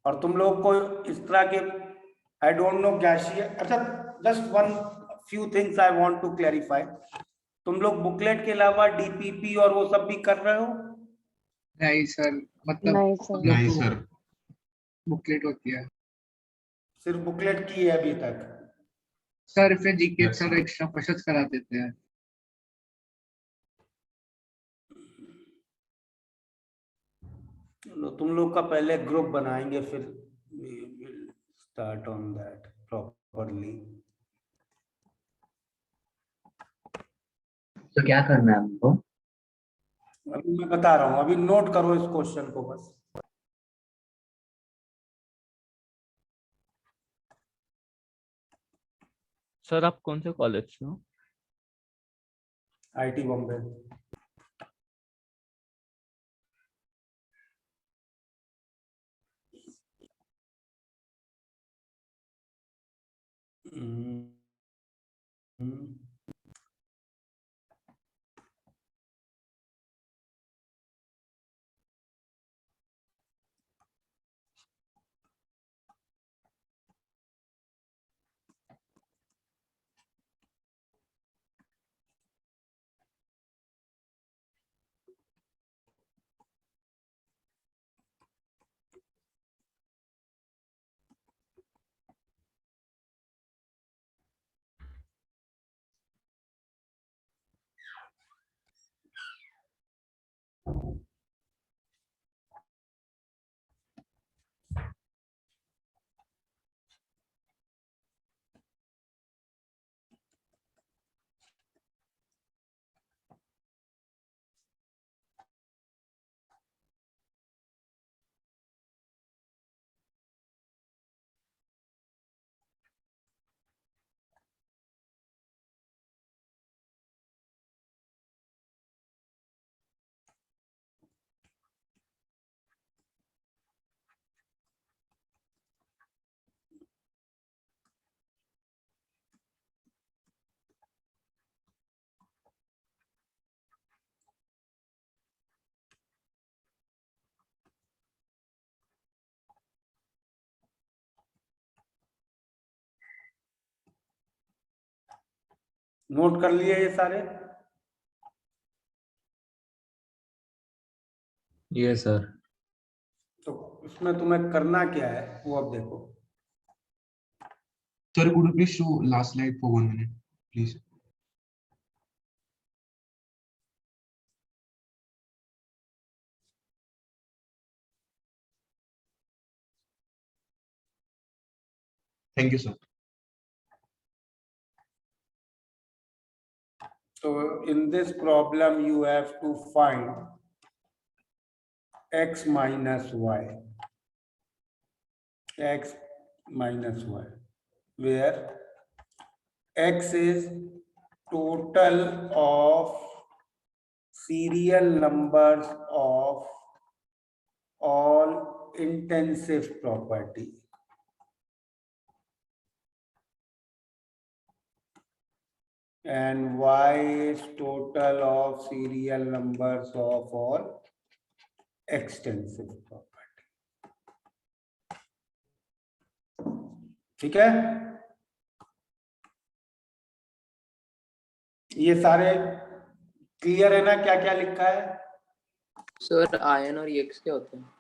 [SPEAKER 1] और तुम लोग को इस तरह के आई डोंट नो गैसियस, अच्छा just one few things I want to clarify. तुम लोग बुकलेट के अलावा डीपीपी और वो सब भी कर रहे हो?
[SPEAKER 10] नहीं सर, मतलब
[SPEAKER 9] नहीं सर।
[SPEAKER 8] नहीं सर।
[SPEAKER 10] बुकलेट होती है
[SPEAKER 1] सिर्फ बुकलेट की है अभी तक?
[SPEAKER 10] सर, फिर GK
[SPEAKER 8] Yes,
[SPEAKER 10] sir
[SPEAKER 8] sir.
[SPEAKER 10] Extra questions करा देते हैं।
[SPEAKER 1] तुम लोग का पहले ग्रुप बनाएंगे, फिर start on that properly.
[SPEAKER 2] तो क्या करना है हमको?
[SPEAKER 1] अभी मैं बता रहा हूँ, अभी नोट करो इस क्वेश्चन को बस।
[SPEAKER 12] सर आप कौन से कॉलेज से हो?
[SPEAKER 1] आईटी बॉम्बे। नोट कर लिए ये सारे?
[SPEAKER 7] ये सर।
[SPEAKER 1] तो इसमें तुम्हें करना क्या है वो अब देखो।
[SPEAKER 8] Sir, could you please show last slide for 1 minute, please? Thank you, sir.
[SPEAKER 1] So in this problem you have to find x minus y, x minus y, where x is total of serial numbers of all intensive property. And y is total of serial numbers of all extensive property. ठीक है, ये सारे clear है ना? क्या क्या लिखा है?
[SPEAKER 5] सर आयन और EX क्या होते हैं?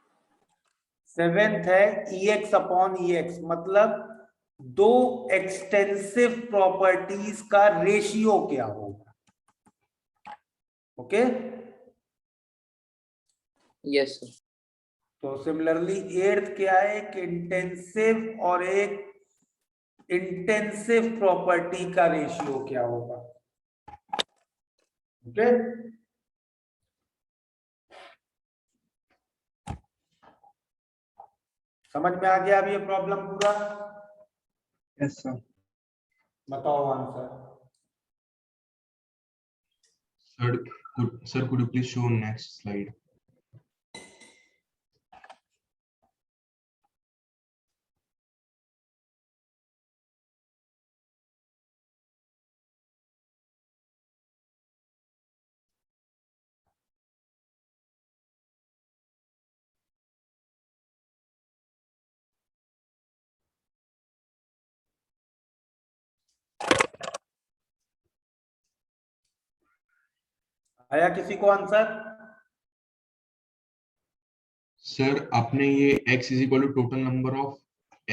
[SPEAKER 1] 7th है EX अपॉन EX, मतलब दो एक्सटेंसिव प्रॉपर्टीज का रेशियो क्या होगा। Okay,
[SPEAKER 5] yes sir.
[SPEAKER 1] तो सिमिलरली 8th क्या है? एक इंटेंसिव और एक इंटेंसिव प्रॉपर्टी का रेशियो क्या होगा। ओके, समझ में आ गया अब ये प्रॉब्लम पूरा?
[SPEAKER 10] Yes sir.
[SPEAKER 1] बताओ answer.
[SPEAKER 8] Sir, could you please show next slide?
[SPEAKER 1] आया किसी को आंसर?
[SPEAKER 8] सर आपने ये x is equal to total number of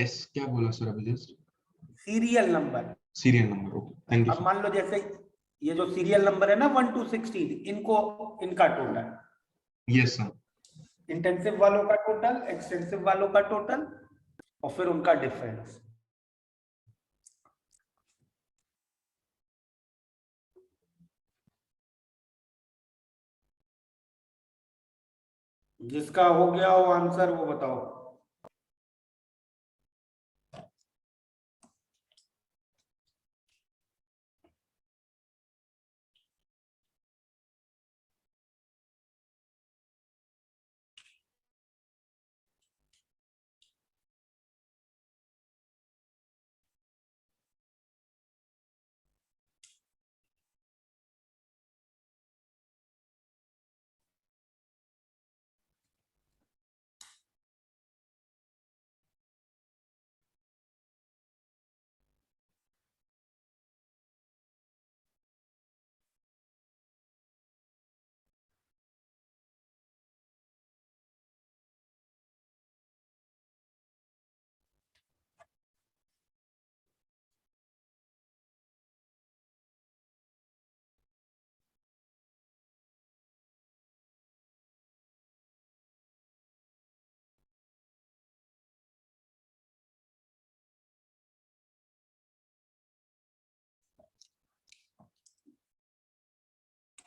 [SPEAKER 8] s क्या बोला सर अभी just?
[SPEAKER 1] Serial number.
[SPEAKER 8] Serial number, okay, thank you
[SPEAKER 1] अब मान लो जैसे ये जो सीरियल नंबर है ना 1 to 16, इनको इनका टोटल।
[SPEAKER 8] Yes sir.
[SPEAKER 1] इंटेंसिव वालों का टोटल, एक्सटेंसिव वालों का टोटल, और फिर उनका डिफरेंस। जिसका हो गया हो आंसर वो बताओ।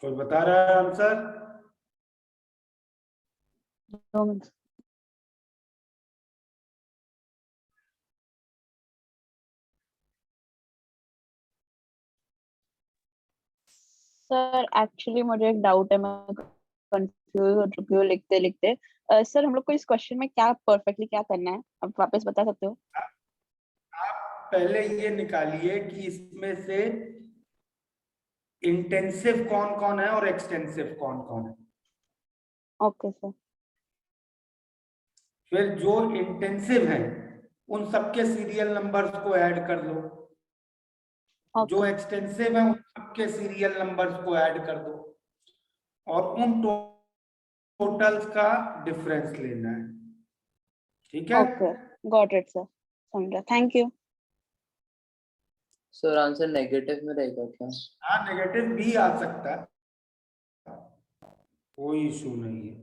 [SPEAKER 1] कोई बता रहा है आंसर?
[SPEAKER 9] 2 मिनट। सर एक्चुअली मुझे एक डाउट है, मैं कंफ्यूज हो चुकी हूँ लिखते लिखते। सर हम लोग को इस क्वेश्चन में क्या परफेक्टली क्या करना है, आप वापस बता सकते हो?
[SPEAKER 1] आप पहले ये निकालिए कि इसमें से इंटेंसिव कौन कौन है और एक्सटेंसिव कौन कौन है।
[SPEAKER 9] Okay sir.
[SPEAKER 1] फिर जो इंटेंसिव है उन सबके सीरियल नंबर्स को ऐड कर लो, जो एक्सटेंसिव है उन सबके सीरियल नंबर्स को ऐड कर दो और उन टोटल्स का डिफरेंस लेना है। ठीक है?
[SPEAKER 9] ओके, गॉट इट सर, समझा, thank you.
[SPEAKER 5] Sir answer negative में रहेगा क्या?
[SPEAKER 1] हाँ, नेगेटिव भी आ सकता है, कोई इशू नहीं है।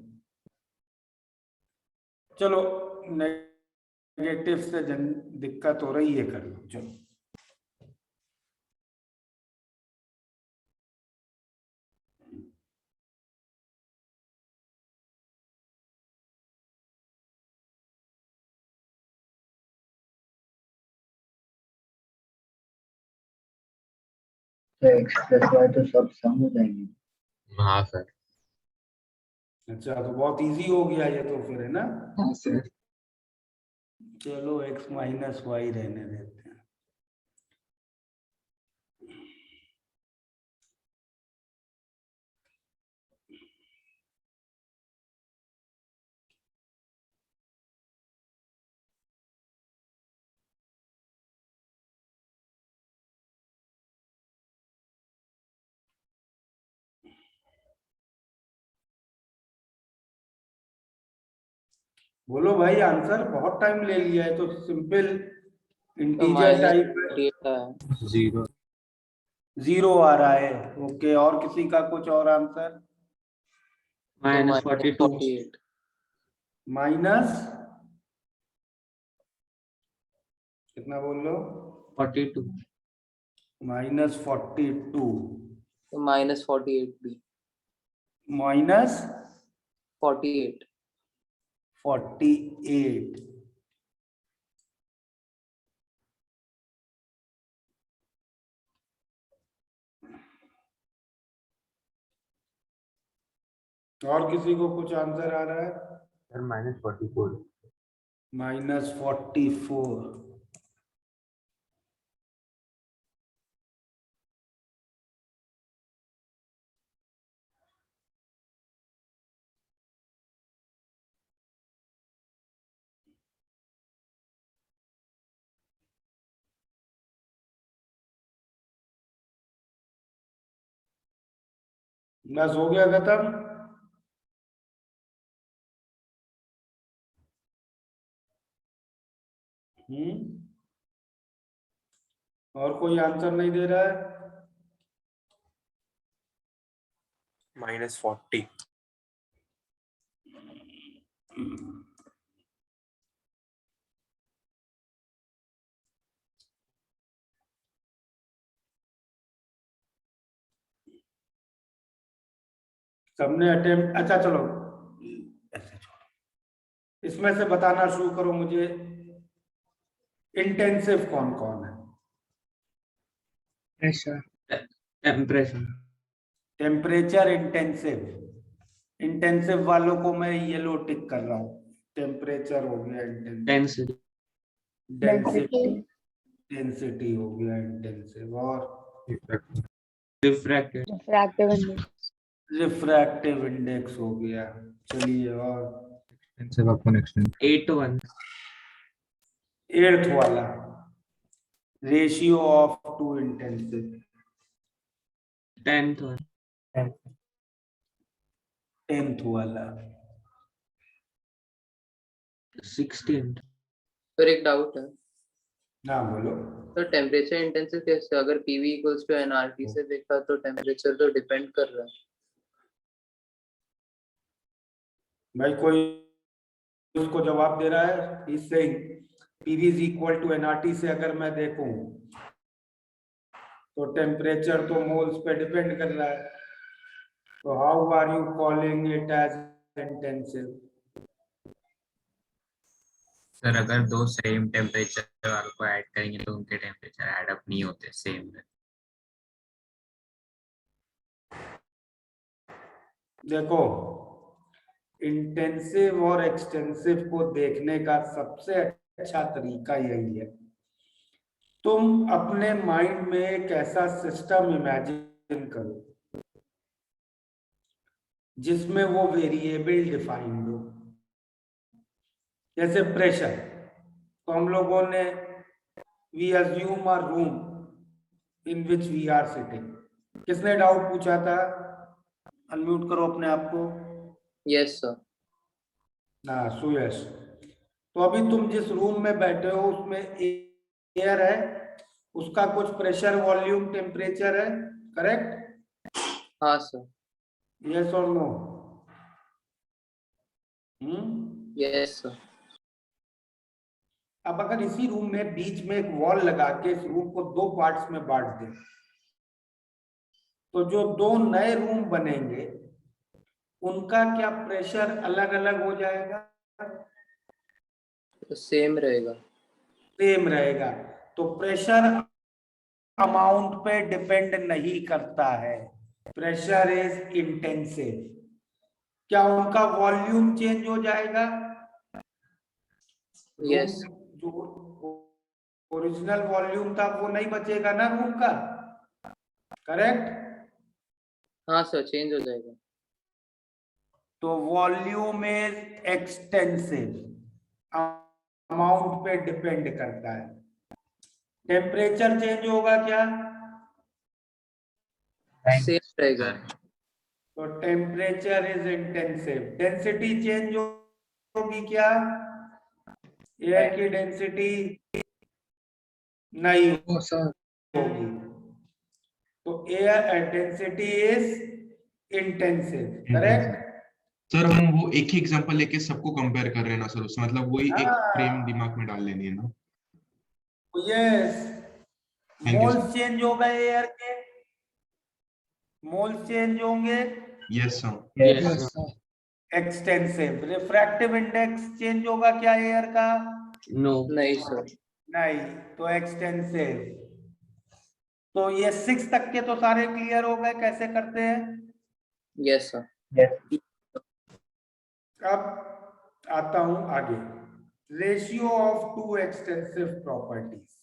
[SPEAKER 1] चलो, नेगेटिव से दिक्कत हो रही है, कर लो। चलो,
[SPEAKER 13] x प्लस y तो सब सम हो जाएंगे।
[SPEAKER 7] हाँ सर।
[SPEAKER 1] अच्छा, तो बहुत इजी हो गया ये तो फिर, है ना?
[SPEAKER 13] हाँ सर।
[SPEAKER 1] चलो x माइनस वाई रहने देते हैं।
[SPEAKER 5] बोलो भाई, आंसर बहुत टाइम ले लिया है, तो सिंपल इंटीजर टाइप है।
[SPEAKER 7] 0
[SPEAKER 5] 0 आ रहा है। ओके, और किसी का कुछ और आंसर?
[SPEAKER 2] -42
[SPEAKER 5] माइनस कितना बोल लो?
[SPEAKER 2] 42
[SPEAKER 5] -42
[SPEAKER 6] तो -48 भी।
[SPEAKER 5] माइनस
[SPEAKER 6] 48
[SPEAKER 5] 48। और किसी को कुछ आंसर आ रहा है?
[SPEAKER 6] सर -44
[SPEAKER 5] -44। बस हो गया खत्म। और कोई आंसर नहीं दे रहा है?
[SPEAKER 11] -40
[SPEAKER 5] सबने अटेम्प्ट, अच्छा चलो ऐसे छोड़ो, इसमें से बताना शुरू करो मुझे, इंटेंसिव कौन कौन है?
[SPEAKER 10] Pressure,
[SPEAKER 6] temperature,
[SPEAKER 5] temperature intensive, intensive वालों को मैं येलो टिक कर रहा हूँ, टेम्परेचर हो गया इंटेंसिव,
[SPEAKER 6] डेंसिटी,
[SPEAKER 5] डेंसिटी, डेंसिटी हो गया इंटेंसिव, और
[SPEAKER 6] refracted,
[SPEAKER 9] refractive index,
[SPEAKER 5] refractive index हो गया। चलिए, और
[SPEAKER 11] एक्सटेंसिव आपको नेक्स्ट
[SPEAKER 6] 8:1,
[SPEAKER 5] 8th वाला, ratio of to intensive,
[SPEAKER 6] 10th1,
[SPEAKER 5] 10th वाला,
[SPEAKER 6] 16th,
[SPEAKER 14] सर एक डाउट है,
[SPEAKER 5] ना बोलो।
[SPEAKER 14] तो टेम्परेचर इंटेंसिव कैसे, अगर पीवी इक्वल्स टू एनआरटी से देखा तो टेम्परेचर तो डिपेंड कर रहा है।
[SPEAKER 5] भाई कोई उसको जवाब दे रहा है, इससे PV is equal to NRT से अगर मैं देखूं तो टेम्परेचर तो मोल्स पे डिपेंड कर रहा है, तो how are you calling it as intensive?
[SPEAKER 7] Sir अगर दो सेम टेम्परेचर वालों को ऐड करेंगे तो उनके टेम्परेचर ऐड अप नहीं होते सेम।
[SPEAKER 5] देखो, इंटेंसिव और एक्सटेंसिव को देखने का सबसे अच्छा तरीका यही है, तुम अपने माइंड में एक ऐसा सिस्टम इमेजिन करो जिसमें वो वेरिएबल डिफाइंड हो। जैसे प्रेशर, तो हम लोगों ने we assume a room in which we are sitting. किसने डाउट पूछा था? अनम्यूट करो अपने आप को।
[SPEAKER 14] Yes sir.
[SPEAKER 5] ना सुयश। तो अभी तुम जिस रूम में बैठे हो उसमें एयर है, उसका कुछ प्रेशर, वॉल्यूम, टेम्परेचर है, करेक्ट?
[SPEAKER 14] हाँ सर।
[SPEAKER 5] यस और नो?
[SPEAKER 14] Yes sir.
[SPEAKER 5] अब अगर इसी रूम में बीच में एक वॉल लगा के इस रूम को दो पार्ट्स में बांट दें, तो जो दो नए रूम बनेंगे उनका क्या प्रेशर अलग अलग हो जाएगा?
[SPEAKER 14] तो सेम रहेगा।
[SPEAKER 5] सेम रहेगा। तो प्रेशर अमाउंट पे डिपेंड नहीं करता है, प्रेशर इज इंटेंसिव। क्या उनका वॉल्यूम चेंज हो जाएगा?
[SPEAKER 14] यस।
[SPEAKER 5] जो ओरिजिनल वॉल्यूम था वो नहीं बचेगा ना रूम का, करेक्ट?
[SPEAKER 14] हाँ सर, चेंज हो जाएगा।
[SPEAKER 5] तो वॉल्यूम इज एक्सटेंसिव, अमाउंट पे डिपेंड करता है। टेम्परेचर चेंज होगा क्या?
[SPEAKER 14] सेम रहेगा।
[SPEAKER 5] तो temperature is intensive. Density change होगी क्या? एयर की डेंसिटी नहीं होगी। तो air density is intensive, correct?
[SPEAKER 8] Sir हम वो एक ही एग्जांपल लेके सबको कंपेयर कर रहे हैं ना सर, उसमें मतलब वही एक फ्रेम दिमाग में डाल लेनी है ना।
[SPEAKER 5] Yes,
[SPEAKER 8] Thank you,
[SPEAKER 5] moles change हो गए, एयर के मोल्स चेंज होंगे।
[SPEAKER 8] Yes sir.
[SPEAKER 5] Extensive. Refractive index change होगा क्या एयर का?
[SPEAKER 6] नो।
[SPEAKER 14] नहीं सर।
[SPEAKER 5] नहीं, तो एक्सटेंसिव। तो ये 6 तक के तो सारे क्लियर हो गए कैसे करते हैं?
[SPEAKER 14] Yes sir.
[SPEAKER 5] अब आता हूं आगे, ratio of two extensive properties.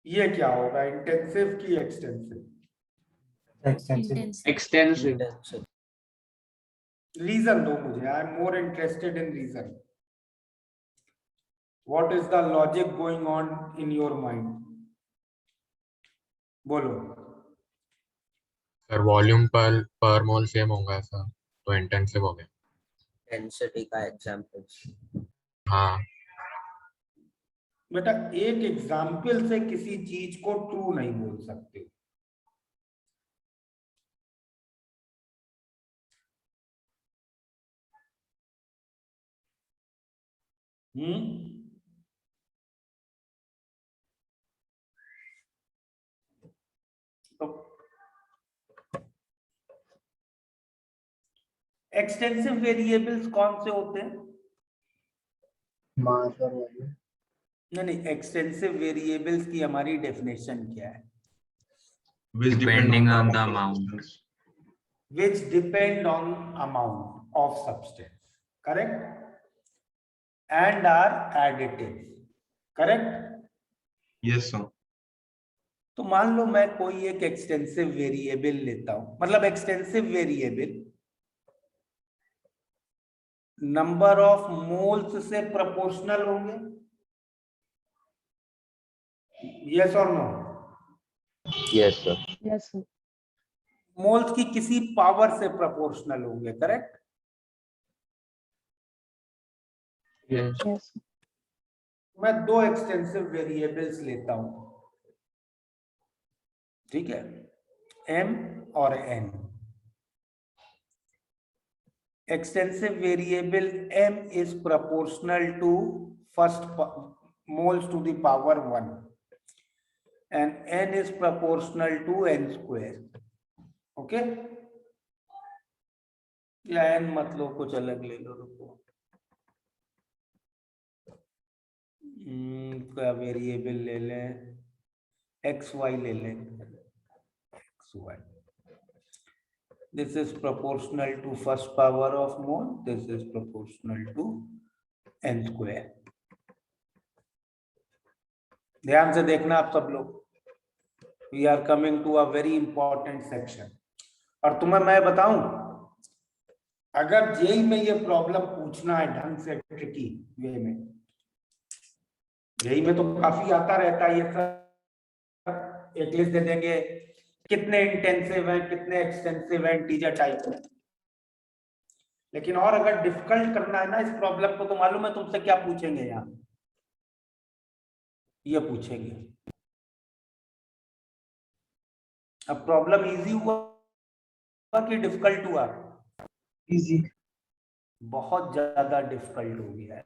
[SPEAKER 5] ये क्या होगा, इंटेंसिव की एक्सटेंसिव?
[SPEAKER 6] एक्सटेंसिव।
[SPEAKER 5] रीजन दो मुझे, I am more interested in reason. What is the logic going on in your mind? बोलो।
[SPEAKER 7] सर वॉल्यूम पर मोल सेम होगा सर, तो इंटेंसिव हो गया।
[SPEAKER 15] डेंसिटी का एग्जांपल।
[SPEAKER 7] हाँ
[SPEAKER 5] बेटा, एक एग्जाम्पल से किसी चीज को ट्रू नहीं बोल सकते। तो एक्सटेंसिव वेरिएबल्स कौन से होते हैं?
[SPEAKER 13] मास और वॉल्यूम।
[SPEAKER 5] नहीं, एक्सटेंसिव वेरिएबल्स की हमारी डेफिनेशन क्या है?
[SPEAKER 8] which depend
[SPEAKER 7] Depending
[SPEAKER 8] on
[SPEAKER 7] on
[SPEAKER 8] the
[SPEAKER 7] the
[SPEAKER 8] amount of
[SPEAKER 7] amount.
[SPEAKER 8] substance.
[SPEAKER 5] Which depend on amount of substance, correct? And are additive, correct?
[SPEAKER 8] Yes, sir.
[SPEAKER 5] तो मान लो मैं कोई एक एक्सटेंसिव वेरिएबल लेता हूं, मतलब extensive variable number of moles से proportional होंगे, यस और no?
[SPEAKER 15] Yes, sir.
[SPEAKER 9] Yes, sir.
[SPEAKER 5] Moles की किसी पावर से प्रोपोर्शनल होंगे, करेक्ट?
[SPEAKER 9] Yes, sir.
[SPEAKER 5] मैं दो एक्सटेंसिव वेरिएबल्स लेता हूं, ठीक है, m और n। Extensive variable m is proportional to first moles to the power 1 and n is proportional to n square, okay? या n मत लो, कुछ अलग ले लो, रुको। क्या वेरिएबल ले लें, एक्स वाई ले लें, X Y. This is proportional to first power of mole, this is proportional to n square। ध्यान से देखना आप सब लोग, we are coming to a very important section। और तुम्हें मैं बताऊं, अगर जेई में ये प्रॉब्लम पूछना है ढंग से ट्रिकी वे में, जेई में तो काफी आता रहता है ये सब, एक लिस्ट दे देंगे कितने इंटेंसिव हैं, कितने एक्सटेंसिव हैं, इंटीजर टाइप में। लेकिन और अगर डिफिकल्ट करना है ना इस प्रॉब्लम को, तो मालूम है तुमसे क्या पूछेंगे? यहाँ ये पूछेंगे, अब प्रॉब्लम इजी हुआ कि डिफिकल्ट हुआ?
[SPEAKER 10] इजी।
[SPEAKER 5] बहुत ज्यादा डिफिकल्ट हो गया है।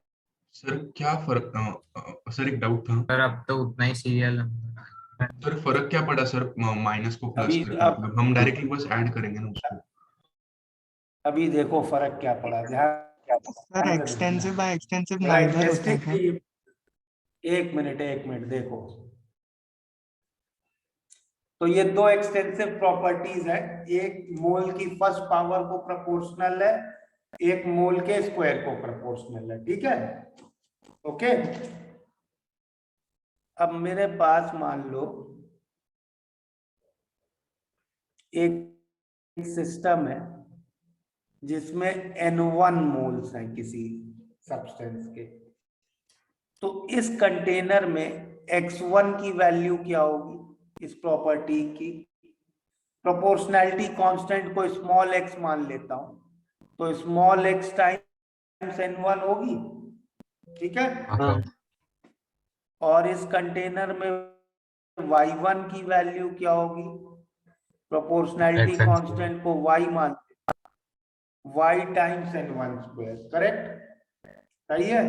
[SPEAKER 8] सर क्या फर्क, सर एक डाउट था
[SPEAKER 7] सर अब तो उतना ही सीरियल
[SPEAKER 8] सर, फर्क क्या पड़ा सर माइनस को प्लस
[SPEAKER 5] अभी
[SPEAKER 8] करके?
[SPEAKER 5] अब
[SPEAKER 8] मतलब हम डायरेक्टली बस ऐड करेंगे ना उसको।
[SPEAKER 5] अभी देखो फर्क क्या पड़ा, ध्यान
[SPEAKER 16] सर एक्सटेंसिव बाय एक्सटेंसिव
[SPEAKER 5] बड़ा
[SPEAKER 16] नाइदर होता है क्या?
[SPEAKER 5] एक मिनट देखो, तो ये दो एक्सटेंसिव प्रॉपर्टीज है, एक मोल की फर्स्ट पावर को प्रोपोर्शनल है, एक मोल के स्क्वायर को प्रोपोर्शनल है, ठीक है? ओके, अब मेरे पास मान लो एक सिस्टम है जिसमें n1 मोल्स हैं किसी सब्सटेंस के, तो इस कंटेनर में x1 की वैल्यू क्या होगी? इस प्रॉपर्टी की प्रोपोर्शनैलिटी कांस्टेंट को स्मॉल x मान लेता हूं, तो स्मॉल x टाइम्स n1 होगी, ठीक है? और इस कंटेनर में y1 की वैल्यू क्या होगी? प्रोपोर्शनैलिटी कांस्टेंट को y मान, y times n1 square, correct? सही है?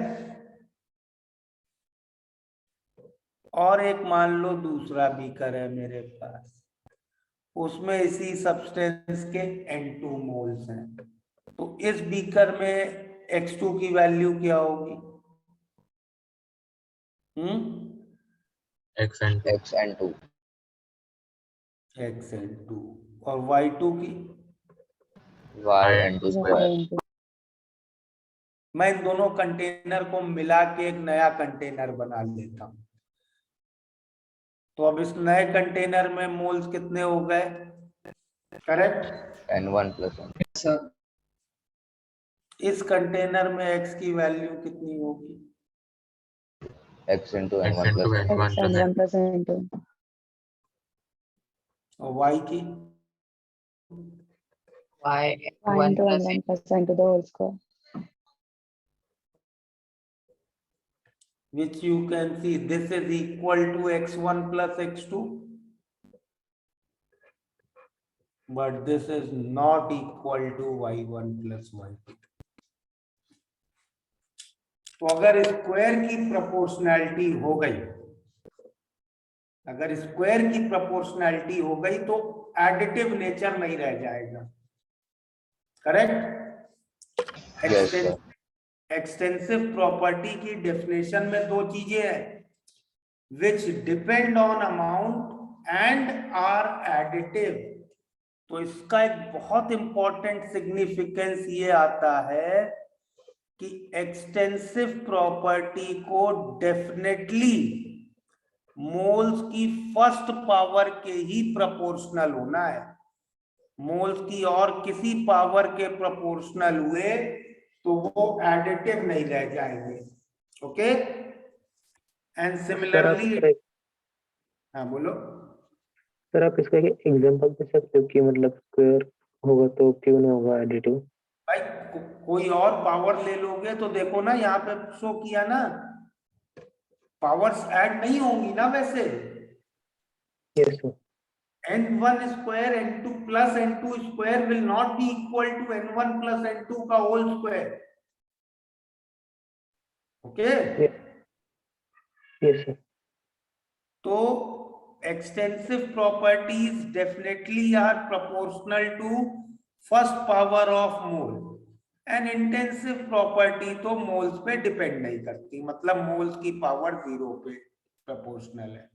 [SPEAKER 5] और एक मान लो दूसरा बीकर है मेरे पास, उसमें इसी सब्सटेंस के n2 मोल्स हैं, तो इस बीकर में x2 की वैल्यू क्या होगी?
[SPEAKER 15] xn2
[SPEAKER 5] और y2 की
[SPEAKER 15] yn2 square।
[SPEAKER 5] मैं इन दोनों कंटेनर को मिला के एक नया कंटेनर बना लेता हूं, तो अब इस नए कंटेनर में मोल्स कितने हो गए? Correct,
[SPEAKER 15] n1 plus n।
[SPEAKER 5] इस कंटेनर में x की वैल्यू कितनी होगी?
[SPEAKER 15] x into n1 plus n।
[SPEAKER 5] और y की
[SPEAKER 9] y into n1 plus n to the whole square,
[SPEAKER 5] which you can see this is equal to x1 plus x2, but this is not equal to y1 plus y2। तो अगर square की proportionality हो गई, अगर square की proportionality हो गई तो एडिटिव नेचर नहीं रह जाएगा, correct?
[SPEAKER 15] Yes, sir.
[SPEAKER 5] Extensive property की डेफिनेशन में दो चीजें हैं, which depend on amount and are additive. तो इसका एक बहुत इंपॉर्टेंट सिग्निफिकेंस ये आता है कि एक्सटेंसिव प्रॉपर्टी को डेफिनेटली मोल्स की फर्स्ट पावर के ही प्रोपोर्शनल होना है। मोल्स की और किसी पावर के प्रोपोर्शनल हुए तो वो एडिटिव नहीं रह जाएंगे। ओके, एंड सिमिलरली, हाँ बोलो
[SPEAKER 2] सर आप इसका एग्जांपल दे सकते हो कि मतलब स्क्वायर होगा तो क्यों नहीं होगा एडिटिव?
[SPEAKER 5] भाई कोई और पावर ले लोगे तो देखो ना, यहाँ पे शो किया ना, पावर्स ऐड नहीं होंगी ना वैसे।
[SPEAKER 2] Yes sir.
[SPEAKER 5] n1 square n2 plus n2 square will not be equal to n1 plus n2 का whole square. Okay,
[SPEAKER 2] yes sir.
[SPEAKER 5] तो extensive properties definitely are proportional to first power of mole, and intensive property तो moles पे depend नहीं करती, मतलब moles की power 0 पे proportional है।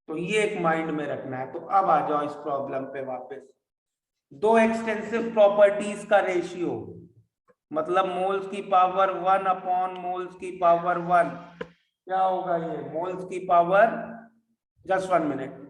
[SPEAKER 5] तो ये एक माइंड में रखना है। तो अब आ जाओ इस प्रॉब्लम पे वापस। दो एक्सटेंसिव प्रॉपर्टीज का रेशियो, मतलब मोल्स की पावर 1 अपॉन मोल्स की पावर 1, क्या होगा ये? मोल्स की पावर, जस्ट 1 मिनट,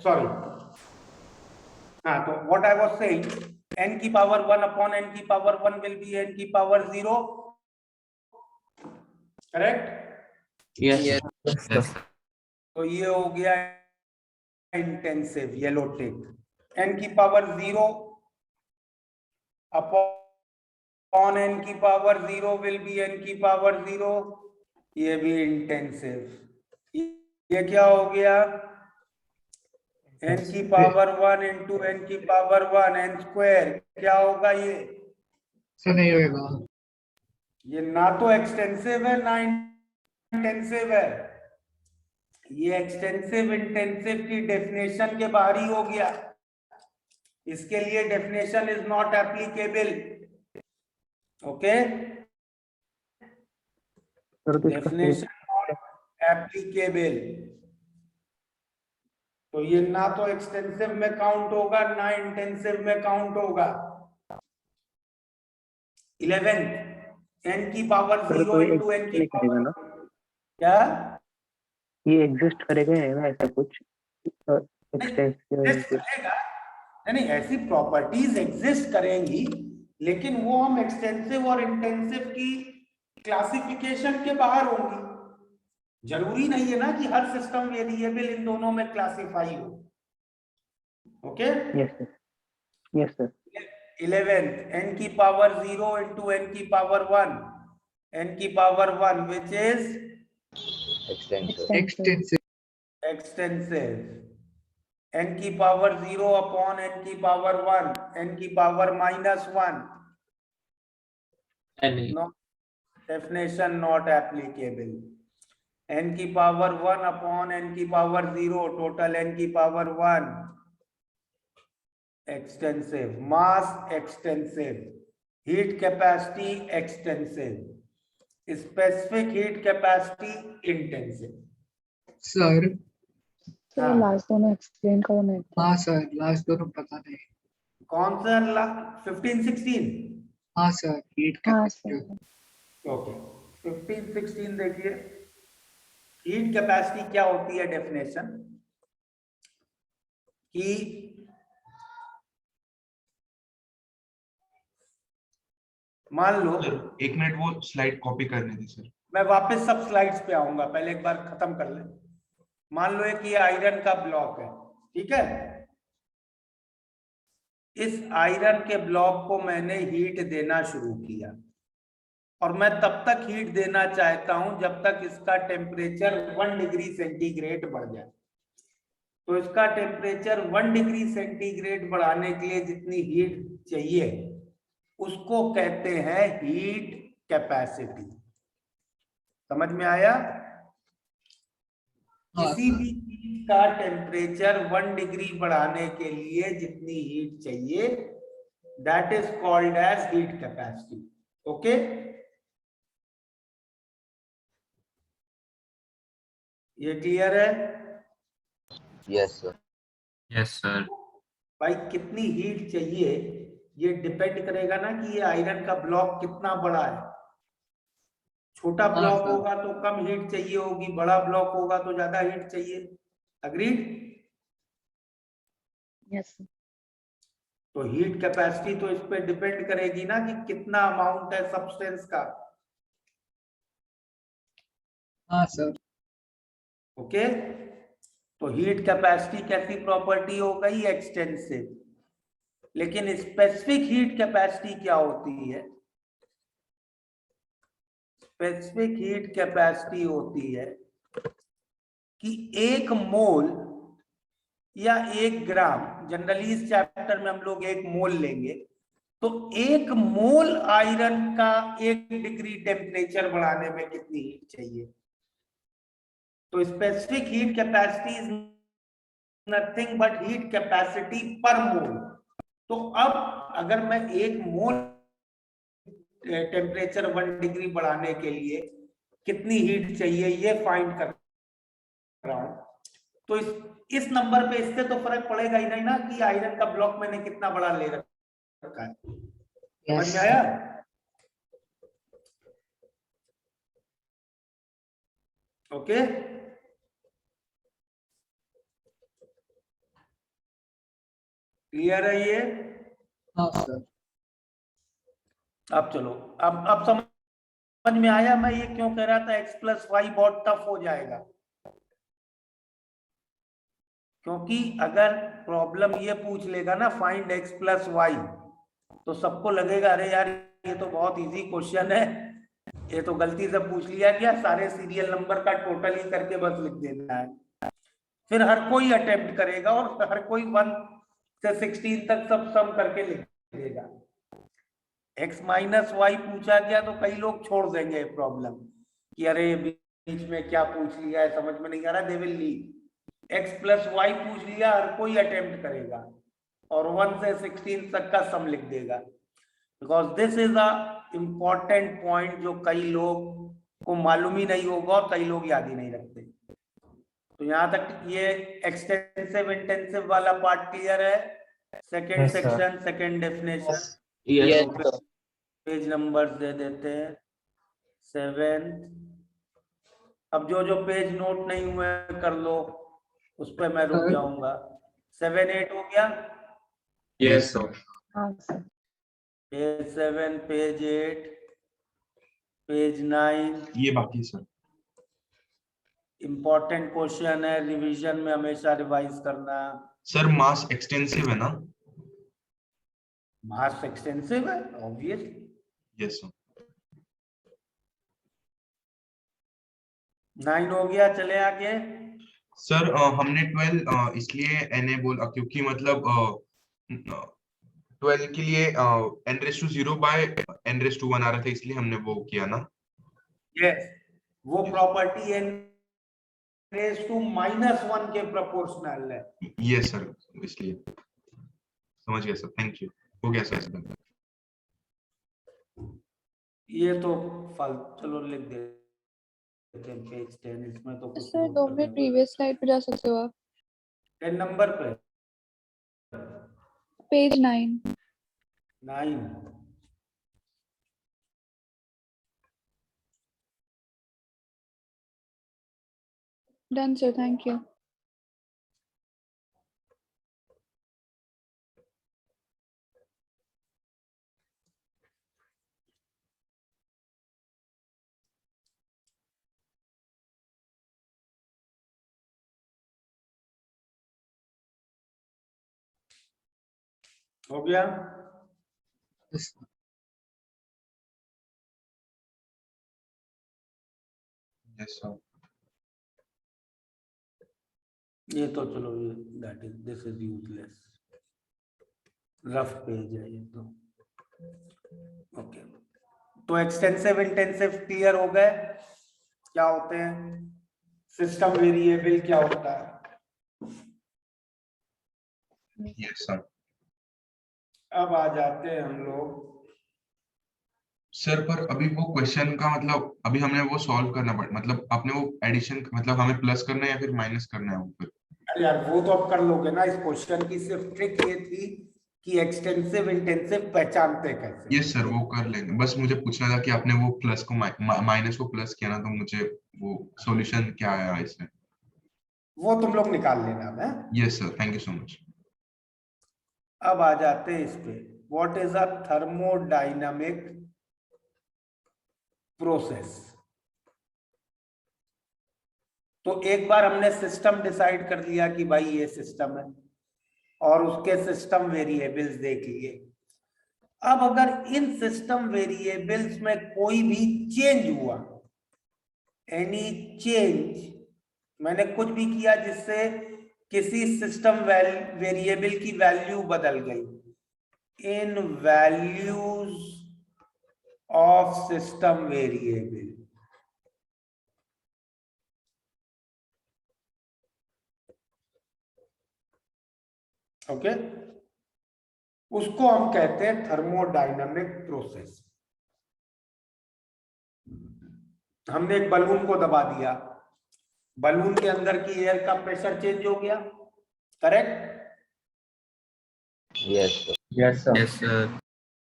[SPEAKER 5] सॉरी, हाँ, तो what I was saying, n की पावर 1 अपॉन n की पावर 1 विल बी n की पावर 0, करेक्ट?
[SPEAKER 7] यस।
[SPEAKER 5] तो ये हो गया इंटेंसिव, येलो टिक। n की पावर 0 अपॉन n की पावर 0 विल बी n की पावर 0, ये भी इंटेंसिव। ये क्या हो गया, n की पावर 1 इंटू n की पावर 1 n स्क्वायर, क्या होगा ये?
[SPEAKER 10] सर नहीं होगा,
[SPEAKER 5] ये ना तो एक्सटेंसिव है ना इंटेंसिव है, ये एक्सटेंसिव इंटेंसिव की डेफिनेशन के बाहर ही हो गया, इसके लिए definition is not applicable. Okay, definition not applicable. तो ये ना तो एक्सटेंसिव में काउंट होगा ना इंटेंसिव में काउंट होगा। 11th n की पावर 0 इंटू n की
[SPEAKER 2] करेगा ना,
[SPEAKER 5] क्या
[SPEAKER 2] ये एग्जिस्ट करेगा है ना ऐसा कुछ एक्सटेंसिव
[SPEAKER 5] करेगा? नहीं, ऐसी प्रॉपर्टीज एग्जिस्ट करेंगी, लेकिन वो हम एक्सटेंसिव और इंटेंसिव की क्लासिफिकेशन के बाहर होंगी। जरूरी नहीं है ना कि हर सिस्टम वेरिएबल इन दोनों में क्लासिफाई हो। Okay,
[SPEAKER 2] yes sir.
[SPEAKER 5] 11th n की पावर 0 इंटू n की पावर 1, n की power 1 which is extensive, n की पावर 0 अपॉन n की पावर 1, n की power -1, definition not applicable. n की पावर 1 अपॉन n की पावर 0, टोटल n की power 1, extensive. Mass extensive, heat capacity extensive, specific heat capacity intensive.
[SPEAKER 10] Sir
[SPEAKER 9] last दोनों explain करो मेरे को।
[SPEAKER 10] हाँ सर, लास्ट दोनों पता नहीं।
[SPEAKER 5] कौन सा 15 16?
[SPEAKER 10] हाँ सर, हीट कैपेसिटी।
[SPEAKER 5] ओके, 15 16 देखिए, हीट कैपेसिटी क्या होती है? डेफिनेशन कि मान लो,
[SPEAKER 8] एक मिनट वो स्लाइड कॉपी करने दी सर।
[SPEAKER 5] मैं वापस सब स्लाइड्स पे आऊंगा, पहले एक बार खत्म कर ले। मान लो एक ये आयरन का ब्लॉक है, ठीक है? इस आयरन के ब्लॉक को मैंने हीट देना शुरू किया, और मैं तब तक हीट देना चाहता हूं जब तक इसका टेम्परेचर 1 डिग्री सेंटीग्रेड बढ़ जाए। तो इसका टेम्परेचर 1 डिग्री सेंटीग्रेड बढ़ाने के लिए जितनी हीट चाहिए उसको कहते हैं हीट कैपेसिटी। समझ में आया? किसी भी चीज का टेम्परेचर 1 डिग्री बढ़ाने के लिए जितनी हीट चाहिए, that is called as heat capacity. Okay, ये क्लियर है?
[SPEAKER 15] Yes sir.
[SPEAKER 7] Yes sir.
[SPEAKER 5] भाई कितनी हीट चाहिए ये डिपेंड करेगा ना कि ये आयरन का ब्लॉक कितना बड़ा है। छोटा ब्लॉक होगा तो कम हीट चाहिए होगी, बड़ा ब्लॉक होगा तो ज्यादा हीट चाहिए। अग्रीड?
[SPEAKER 9] यस।
[SPEAKER 5] तो हीट कैपेसिटी तो इस पे डिपेंड करेगी ना कि कितना अमाउंट है सब्सटेंस का।
[SPEAKER 10] हाँ सर।
[SPEAKER 5] ओके, तो हीट कैपेसिटी कैसी प्रॉपर्टी हो गई? एक्सटेंसिव। लेकिन स्पेसिफिक हीट कैपेसिटी क्या होती है? स्पेसिफिक हीट कैपेसिटी होती है कि 1 मोल या 1 ग्राम, जनरली इस चैप्टर में हम लोग 1 मोल लेंगे, तो 1 मोल आयरन का 1 डिग्री टेम्परेचर बढ़ाने में कितनी हीट चाहिए? तो specific heat capacity is nothing but heat capacity पर मोल। तो अब अगर मैं 1 मोल टेम्परेचर 1 डिग्री बढ़ाने के लिए कितनी हीट चाहिए ये फाइंड कर रहा हूं, तो इस नंबर पे इससे तो फर्क पड़ेगा ही नहीं ना कि आयरन का ब्लॉक मैंने कितना बड़ा ले रखा है। समझ में आया? ओके, क्लियर है ये?
[SPEAKER 10] हाँ सर।
[SPEAKER 5] अब चलो, अब समझ में आया मैं ये क्यों कह रहा था x + y बहुत टफ हो जाएगा? क्योंकि अगर प्रॉब्लम ये पूछ लेगा ना फाइंड x प्लस वाई, तो सबको लगेगा अरे यार ये तो बहुत इजी क्वेश्चन है, ये तो गलती से पूछ लिया गया, सारे सीरियल नंबर का टोटल ही करके बस लिख देना है। फिर हर कोई अटेम्प्ट करेगा और हर कोई 1 से 16 तक सब सम करके लिख देगा। x माइनस वाई पूछा गया तो कई लोग छोड़ देंगे प्रॉब्लम कि अरे बीच में क्या पूछ लिया है, समझ में नहीं आ रहा, they will leave. x plus Y पूछ लिया, हर कोई अटेम्प्ट करेगा और 1 से 16 तक का सम लिख देगा, because this is a important point जो कई लोग को मालूम ही नहीं होगा और कई लोग याद ही नहीं रखते। तो यहाँ तक ये एक्सटेंसिव इंटेंसिव वाला पार्ट क्लियर है। Second
[SPEAKER 2] Yes, sir.
[SPEAKER 5] Section, second definition,
[SPEAKER 15] Yes, sir.
[SPEAKER 5] Page number दे देते हैं 7। अब जो जो पेज नोट नहीं हुए कर लो, उस पर मैं रुक
[SPEAKER 10] Sir.
[SPEAKER 5] जाऊंगा। 7 8 हो गया,
[SPEAKER 7] Yes, sir.
[SPEAKER 5] Page 7, page 8, page 9।
[SPEAKER 8] ये बाकी सर।
[SPEAKER 5] इम्पोर्टेंट क्वेश्चन है, रिवीजन में हमेशा रिवाइज करना।
[SPEAKER 8] सर मास एक्सटेंसिव है ना?
[SPEAKER 5] मास एक्सटेंसिव है ऑब्वियसली।
[SPEAKER 8] Yes sir.
[SPEAKER 5] 9 हो गया, चले आगे।
[SPEAKER 8] सर हमने 12 इसलिए Na बोला क्योंकि मतलब 12 के लिए n⁻0 बाय n⁻1 आ रहा था, इसलिए हमने वो किया ना।
[SPEAKER 5] यस, वो प्रॉपर्टी n⁻⁻1 के प्रोपोर्शनल है।
[SPEAKER 8] यस सर, इसलिए समझ गया सर, थैंक यू। हो गया सर।
[SPEAKER 5] ये तो चलो लिख देते हैं पेज 10, इसमें तो कुछ
[SPEAKER 3] सर
[SPEAKER 5] नोट
[SPEAKER 3] 2
[SPEAKER 5] करने
[SPEAKER 3] मिनट प्रीवियस स्लाइड पे जा सकते हो आप,
[SPEAKER 5] 10 नंबर पे
[SPEAKER 3] page 9।
[SPEAKER 5] 9।
[SPEAKER 3] Done sir, thank you.
[SPEAKER 5] हो गया।
[SPEAKER 10] Yes.
[SPEAKER 8] Yes sir.
[SPEAKER 5] ये तो चलो, ये that is this is useless, rough page है ये तो। ओके, तो एक्सटेंसिव इंटेंसिव क्लियर हो गए, क्या होते हैं, सिस्टम वेरिएबल क्या होता है।
[SPEAKER 8] Yes sir.
[SPEAKER 5] अब आ जाते हैं हम लोग।
[SPEAKER 8] सर पर अभी वो क्वेश्चन का मतलब अभी हमने वो सॉल्व करना पड़ा, मतलब आपने वो एडिशन मतलब हमें प्लस करना है या फिर माइनस करना है वो फिर?
[SPEAKER 5] अरे यार वो तो अब कर लोगे ना, इस क्वेश्चन की सिर्फ ट्रिक ये थी कि एक्सटेंसिव इंटेंसिव पहचानते कैसे।
[SPEAKER 8] यस सर, वो कर लेंगे। बस मुझे पूछना था कि आपने वो प्लस को माइनस को प्लस किया ना, तो मुझे वो सॉल्यूशन क्या आया इसमें,
[SPEAKER 5] वो तुम लोग निकाल लेना है।
[SPEAKER 8] Yes sir, thank you so much.
[SPEAKER 5] अब आ जाते हैं इस पे, what is a thermodynamic process. तो एक बार हमने सिस्टम डिसाइड कर लिया कि भाई ये सिस्टम है और उसके सिस्टम वेरिएबल्स देख लिए। अब अगर इन सिस्टम वेरिएबल्स में कोई भी चेंज हुआ, एनी चेंज, मैंने कुछ भी किया जिससे किसी सिस्टम वेरिएबल की वैल्यू बदल गई, in values of system variable, okay, उसको हम कहते हैं थर्मोडायनामिक प्रोसेस। हमने एक बलून को दबा दिया, बलून के अंदर की एयर का प्रेशर चेंज हो गया, correct?
[SPEAKER 15] Yes, sir.
[SPEAKER 2] Yes, sir.
[SPEAKER 7] Yes, sir.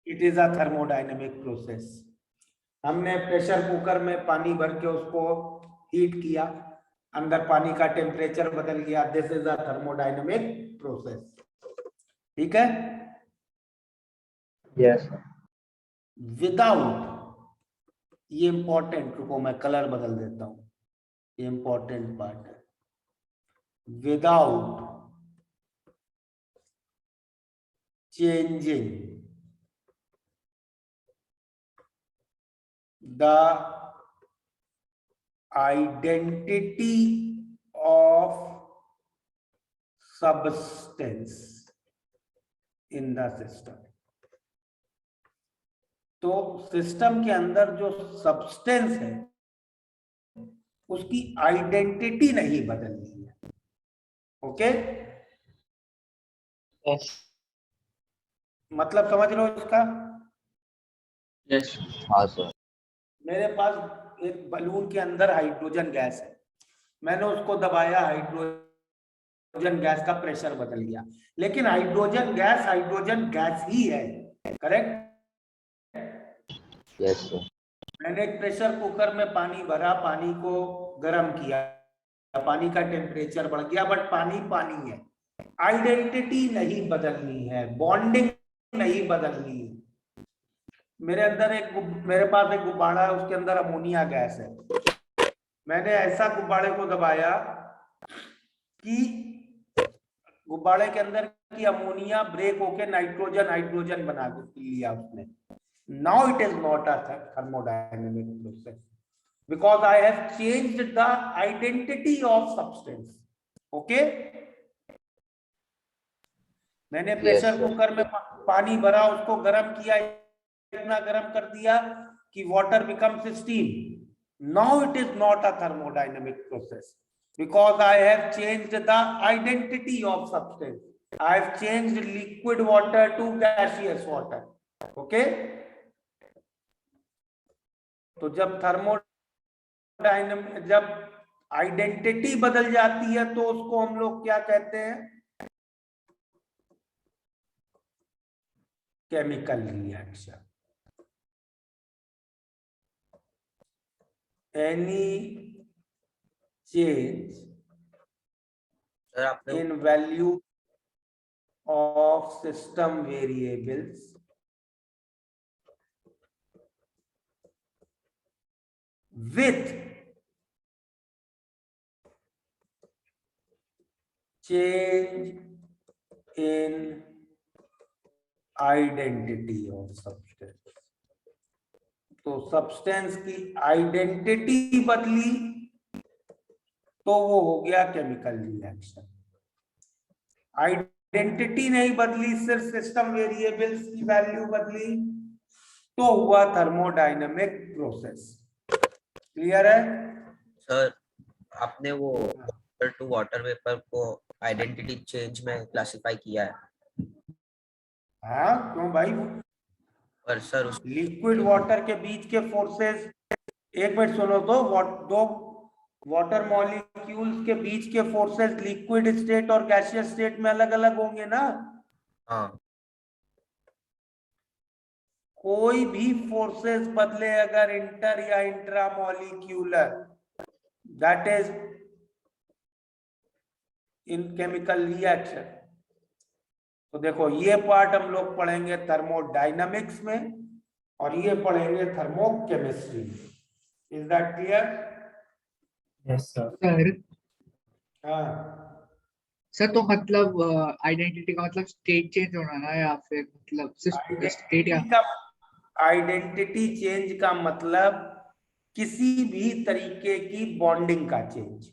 [SPEAKER 5] It is a thermodynamic process. हमने प्रेशर कुकर में पानी भर के उसको हीट किया, अंदर पानी का टेम्परेचर बदल गया, this is a thermodynamic process. ठीक है?
[SPEAKER 2] Yes, sir.
[SPEAKER 5] विदाउट, ये इंपॉर्टेंट, रुको मैं कलर बदल देता हूं, ये इंपॉर्टेंट पार्ट है। Without changing the identity of substance in the system. तो सिस्टम के अंदर जो सब्सटेंस है उसकी आइडेंटिटी नहीं बदलनी है। ओके, मतलब समझ लो इसका।
[SPEAKER 15] यस हाँ सर।
[SPEAKER 5] मेरे पास एक बलून के अंदर हाइड्रोजन गैस है, मैंने उसको दबाया, हाइड्रोजन गैस का प्रेशर बदल गया, लेकिन हाइड्रोजन गैस ही है। करेक्ट?
[SPEAKER 15] Yes sir.
[SPEAKER 5] मैंने एक प्रेशर कुकर में पानी भरा, पानी को गर्म किया, पानी का टेम्परेचर बढ़ गया, बट पानी पानी है। आइडेंटिटी नहीं बदलनी है, बॉन्डिंग नहीं बदलनी है। मेरे पास एक गुब्बारा है, उसके अंदर अमोनिया गैस है। मैंने ऐसा गुब्बारे को दबाया कि गुब्बारे के अंदर की अमोनिया ब्रेक होके हाइड्रोजन बना लिया उसने। Now it is not a thermodynamic process because I have changed the identity of substance. Okay? मैंने प्रेशर कुकर में पानी भरा, उसको गर्म किया, इतना गर्म कर दिया कि water becomes steam. Now it is not a thermodynamic process because I have changed the identity of substance. I have changed liquid water to gaseous water. Okay? तो जब जब आइडेंटिटी बदल जाती है तो उसको हम लोग क्या कहते हैं? Chemical reaction. Any change in value of system variables with change in identity of substance। तो सब्सटेंस की आइडेंटिटी बदली तो वो हो गया केमिकल रिएक्शन। आइडेंटिटी नहीं बदली, सिर्फ सिस्टम वेरिएबल्स की वैल्यू बदली तो हुआ थर्मोडायनेमिक प्रोसेस। क्लियर है
[SPEAKER 15] सर? आपने वो वाटर टू वाटर वेपर को आइडेंटिटी चेंज में क्लासिफाई किया है?
[SPEAKER 5] हाँ, क्यों भाई?
[SPEAKER 15] पर सर
[SPEAKER 5] लिक्विड वाटर के बीच के फोर्सेस, एक मिनट सुनो तो, दो वाटर मॉलिक्यूल्स के बीच के फोर्सेस लिक्विड स्टेट और गैसियस स्टेट में अलग अलग होंगे ना?
[SPEAKER 15] हाँ।
[SPEAKER 5] कोई भी फोर्सेस बदले अगर इंटर या intra molecular, that is in chemical reaction. तो देखो, ये पार्ट हम लोग पढ़ेंगे थर्मोडायनामिक्स में और ये पढ़ेंगे thermochemistry. Is that clear?
[SPEAKER 2] Yes sir.
[SPEAKER 5] हाँ
[SPEAKER 10] सर, तो मतलब आइडेंटिटी का मतलब स्टेट चेंज होना ना, या फिर मतलब सिर्फ स्टेट या
[SPEAKER 5] आइडेंटिटी चेंज का मतलब किसी भी तरीके की बॉन्डिंग का चेंज,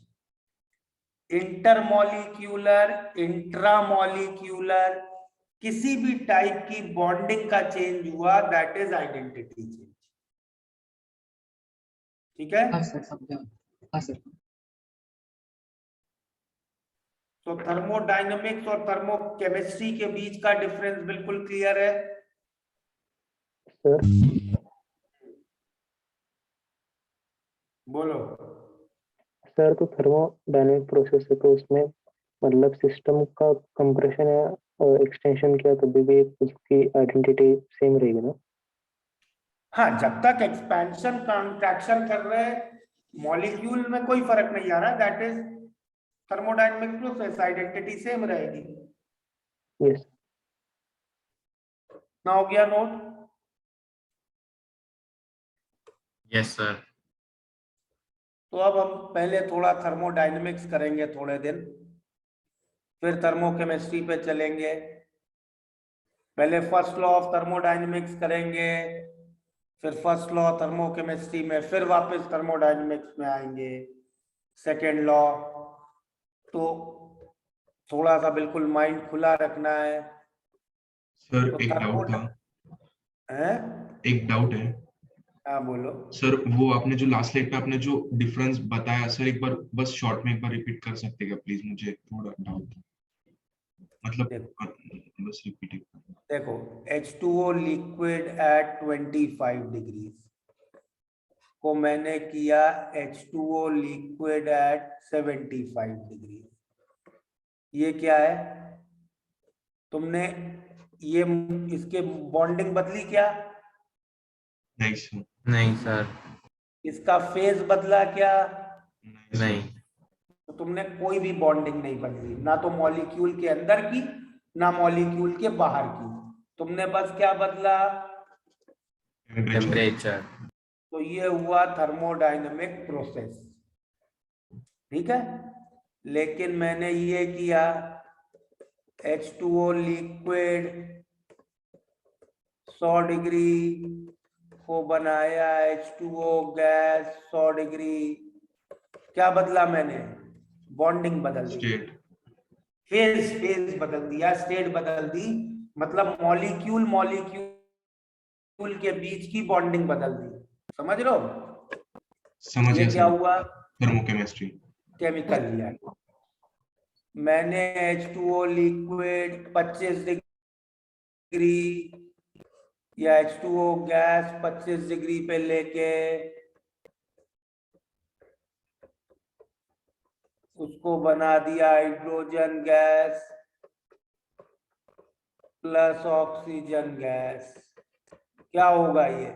[SPEAKER 5] इंटरमॉलिक्यूलर, इंट्रामॉलिक्यूलर, किसी भी टाइप की बॉन्डिंग का चेंज हुआ, दैट इज आइडेंटिटी चेंज। ठीक है?
[SPEAKER 10] हाँ सर, समझा। हाँ सर।
[SPEAKER 5] तो थर्मोडायनेमिक्स और थर्मोकेमिस्ट्री के बीच का डिफरेंस बिल्कुल क्लियर है
[SPEAKER 2] सर?
[SPEAKER 5] बोलो
[SPEAKER 2] सर, तो थर्मोडायनेमिक प्रोसेस है तो उसमें मतलब सिस्टम का कंप्रेशन या एक्सटेंशन किया तो भी उसकी आइडेंटिटी सेम रहेगी ना?
[SPEAKER 5] हाँ, जब तक एक्सपेंशन कॉन्ट्रैक्शन कर रहे हैं मॉलिक्यूल में कोई फर्क नहीं आ रहा, that is thermodynamic process, identity same रहेगी।
[SPEAKER 2] यस।
[SPEAKER 5] ना हो गया नोट?
[SPEAKER 7] Yes sir.
[SPEAKER 5] तो अब हम पहले थोड़ा थर्मोडायनेमिक्स करेंगे थोड़े दिन, फिर थर्मोकेमिस्ट्री पे चलेंगे, पहले फर्स्ट लॉ ऑफ थर्मोडायनेमिक्स करेंगे, फिर फर्स्ट लॉ थर्मोकेमिस्ट्री में, फिर वापस थर्मोडायनेमिक्स में आएंगे, सेकेंड लॉ। तो थोड़ा सा बिल्कुल माइंड खुला रखना है।
[SPEAKER 8] सर
[SPEAKER 5] तो
[SPEAKER 8] एक डाउट था, एक डाउट है।
[SPEAKER 5] हाँ बोलो।
[SPEAKER 8] सर वो आपने जो लास्ट स्लाइड पे आपने जो डिफरेंस बताया सर, एक बार बस शॉर्ट में एक बार रिपीट कर सकते क्या प्लीज? मुझे थोड़ा डाउट था, मतलब बस रिपीट।
[SPEAKER 5] देखो H2O लिक्विड एट 25 डिग्री को मैंने किया H2O लिक्विड एट 75 डिग्री। ये क्या है? तुमने ये इसके बॉन्डिंग बदली क्या?
[SPEAKER 8] नहीं सर।
[SPEAKER 7] नहीं सर।
[SPEAKER 5] इसका फेज बदला क्या?
[SPEAKER 7] नहीं।
[SPEAKER 5] तो तुमने कोई भी बॉन्डिंग नहीं बदली, ना तो मॉलिक्यूल के अंदर की ना मॉलिक्यूल के बाहर की। तुमने बस क्या बदला?
[SPEAKER 7] टेम्परेचर।
[SPEAKER 5] तो ये हुआ थर्मोडायनेमिक प्रोसेस, ठीक है। लेकिन मैंने ये किया H2O लिक्विड 100 डिग्री को बनाया H2O गैस 100 डिग्री। क्या बदला मैंने? बॉन्डिंग बदल दी, फेज बदल दिया, स्टेट बदल दी, मतलब मॉलिक्यूल मॉलिक्यूल के बीच की बॉन्डिंग बदल दी। समझ रहे हो?
[SPEAKER 8] समझ
[SPEAKER 5] ये
[SPEAKER 8] गया
[SPEAKER 5] क्या
[SPEAKER 8] सर।
[SPEAKER 5] हुआ?
[SPEAKER 8] थर्मोकेमिस्ट्री।
[SPEAKER 5] केमिकल लिया। मैंने H2O लिक्विड 25 डिग्री या H2O गैस 25 डिग्री पे लेके उसको बना दिया hydrogen gas plus oxygen gas. क्या होगा ये?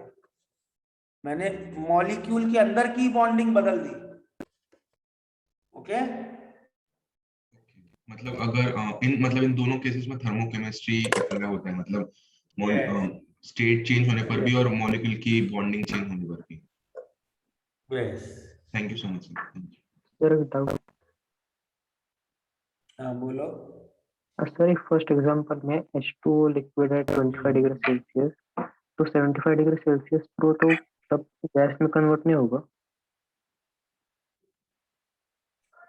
[SPEAKER 5] मैंने मॉलिक्यूल के अंदर की बॉन्डिंग बदल दी। ओके?
[SPEAKER 8] मतलब अगर इन दोनों केसेस में थर्मोकेमिस्ट्री अप्लाई होता है, मतलब स्टेट चेंज होने पर भी और मॉलिक्यूल की बॉन्डिंग चेंज होने पर भी। Thank you so much sir.
[SPEAKER 2] Doubt.
[SPEAKER 5] हाँ बोलो।
[SPEAKER 2] सर एक फर्स्ट एग्जांपल में H2O लिक्विड है 25 डिग्री सेल्सियस, तो 75 डिग्री सेल्सियस प्रो तो तब गैस में कन्वर्ट नहीं होगा?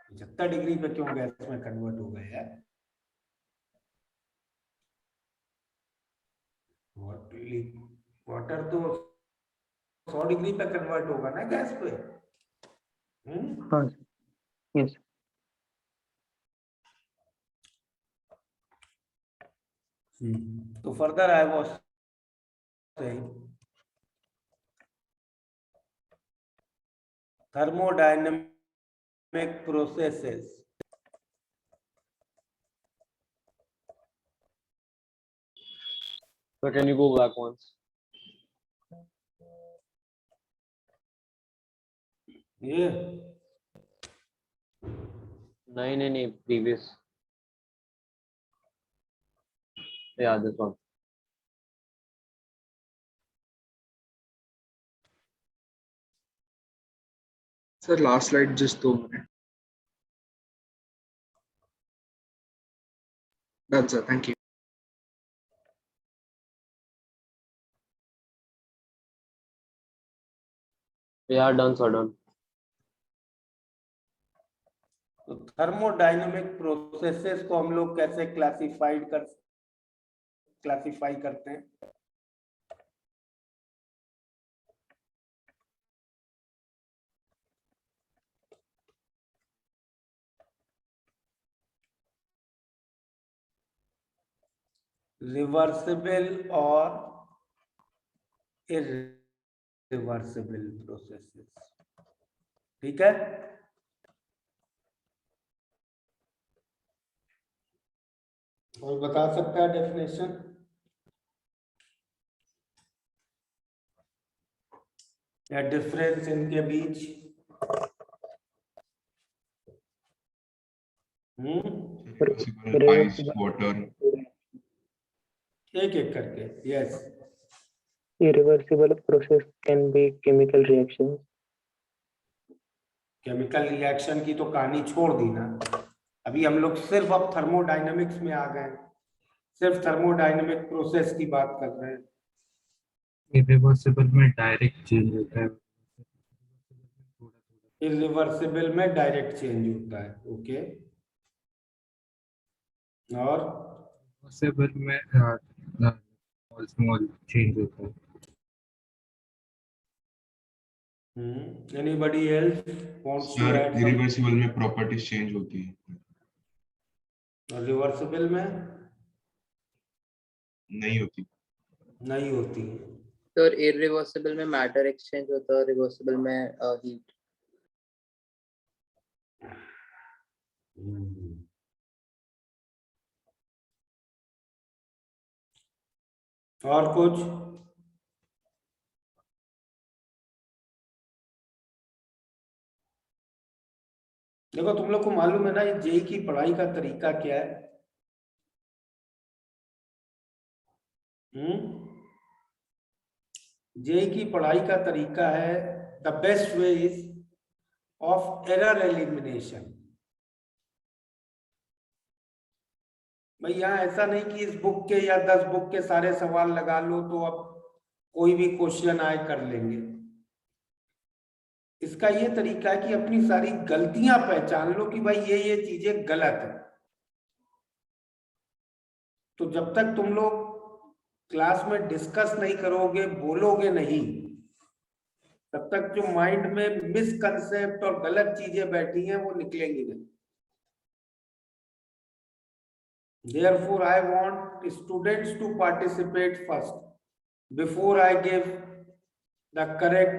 [SPEAKER 5] 75 डिग्री पे क्यों गैस में कन्वर्ट हो गया यार? वाटर तो 100 डिग्री पे कन्वर्ट होगा ना गैस पे।
[SPEAKER 2] हाँ यस।
[SPEAKER 5] तो further I was saying thermodynamic processes
[SPEAKER 12] So can you go back once?
[SPEAKER 5] ये
[SPEAKER 12] नहीं, previous. Yeah, this one.
[SPEAKER 11] Sir, last slide, just 2 minutes. Done, sir. Thank you.
[SPEAKER 12] Yeah, done, sir, done.
[SPEAKER 5] तो thermodynamic processes को हम लोग कैसे classify करते हैं? Reversible और इरिवर्सिबल प्रोसेसेस, ठीक है। और बता सकता है डेफिनेशन? या डिफरेंस इनके बीच?
[SPEAKER 8] आइस, वाटर,
[SPEAKER 5] एक एक करके। Yes.
[SPEAKER 2] Irreversible process can be chemical reactions.
[SPEAKER 5] Chemical reaction की तो कहानी छोड़ दी ना, अभी हम लोग सिर्फ अब थर्मोडायनेमिक्स में आ गए। सिर्फ थर्मोडायनेमिक प्रोसेस की बात कर रहे हैं।
[SPEAKER 7] इरिवर्सिबल में डायरेक्ट चेंज होता है।
[SPEAKER 5] इरिवर्सिबल में डायरेक्ट चेंज होता है, ओके। और
[SPEAKER 7] रिवर्सिबल में स्मॉल चेंज होता है।
[SPEAKER 5] Anybody else wants to
[SPEAKER 8] sir
[SPEAKER 5] add?
[SPEAKER 8] Irreversible में प्रॉपर्टीज चेंज होती है,
[SPEAKER 5] और रिवर्सिबल में
[SPEAKER 8] नहीं होती।
[SPEAKER 5] नहीं होती।
[SPEAKER 14] तो इरिवर्सिबल में मैटर एक्सचेंज होता है और रिवर्सिबल में हीट।
[SPEAKER 5] और कुछ? देखो तुम लोग को मालूम है ना ये जेई की पढ़ाई का तरीका क्या है? जेई की पढ़ाई का तरीका है, the best way is of error elimination. भाई यहाँ ऐसा नहीं कि इस बुक के या 10 बुक के सारे सवाल लगा लो तो अब कोई भी क्वेश्चन आए कर लेंगे। इसका ये तरीका है कि अपनी सारी गलतियां पहचान लो कि भाई ये चीजें गलत है। तो जब तक तुम लोग क्लास में डिस्कस नहीं करोगे, बोलोगे नहीं, तब तक जो माइंड में मिसकंसेप्ट और गलत चीजें बैठी हैं वो निकलेंगी नहीं। Therefore, I want students to participate first before I give the correct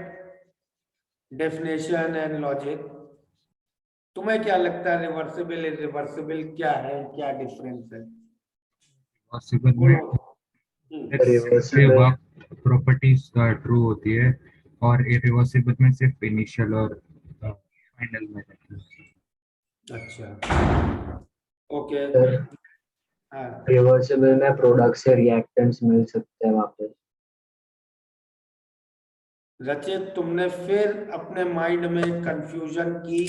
[SPEAKER 5] definition and logic. तुम्हें क्या लगता है रिवर्सिबल इरिवर्सिबल क्या है, क्या डिफरेंस है?
[SPEAKER 7] रिवर्सिबल प्रॉपर्टीज ट्रू होती है और इरिवर्सिबल में सिर्फ इनिशियल और फाइनल में रहती है।
[SPEAKER 5] अच्छा, ओके।
[SPEAKER 13] रिवर्सिबल में प्रोडक्ट से रिएक्टेंट्स मिल सकते हैं वापस।
[SPEAKER 5] रचित, तुमने फिर अपने माइंड में कंफ्यूजन की।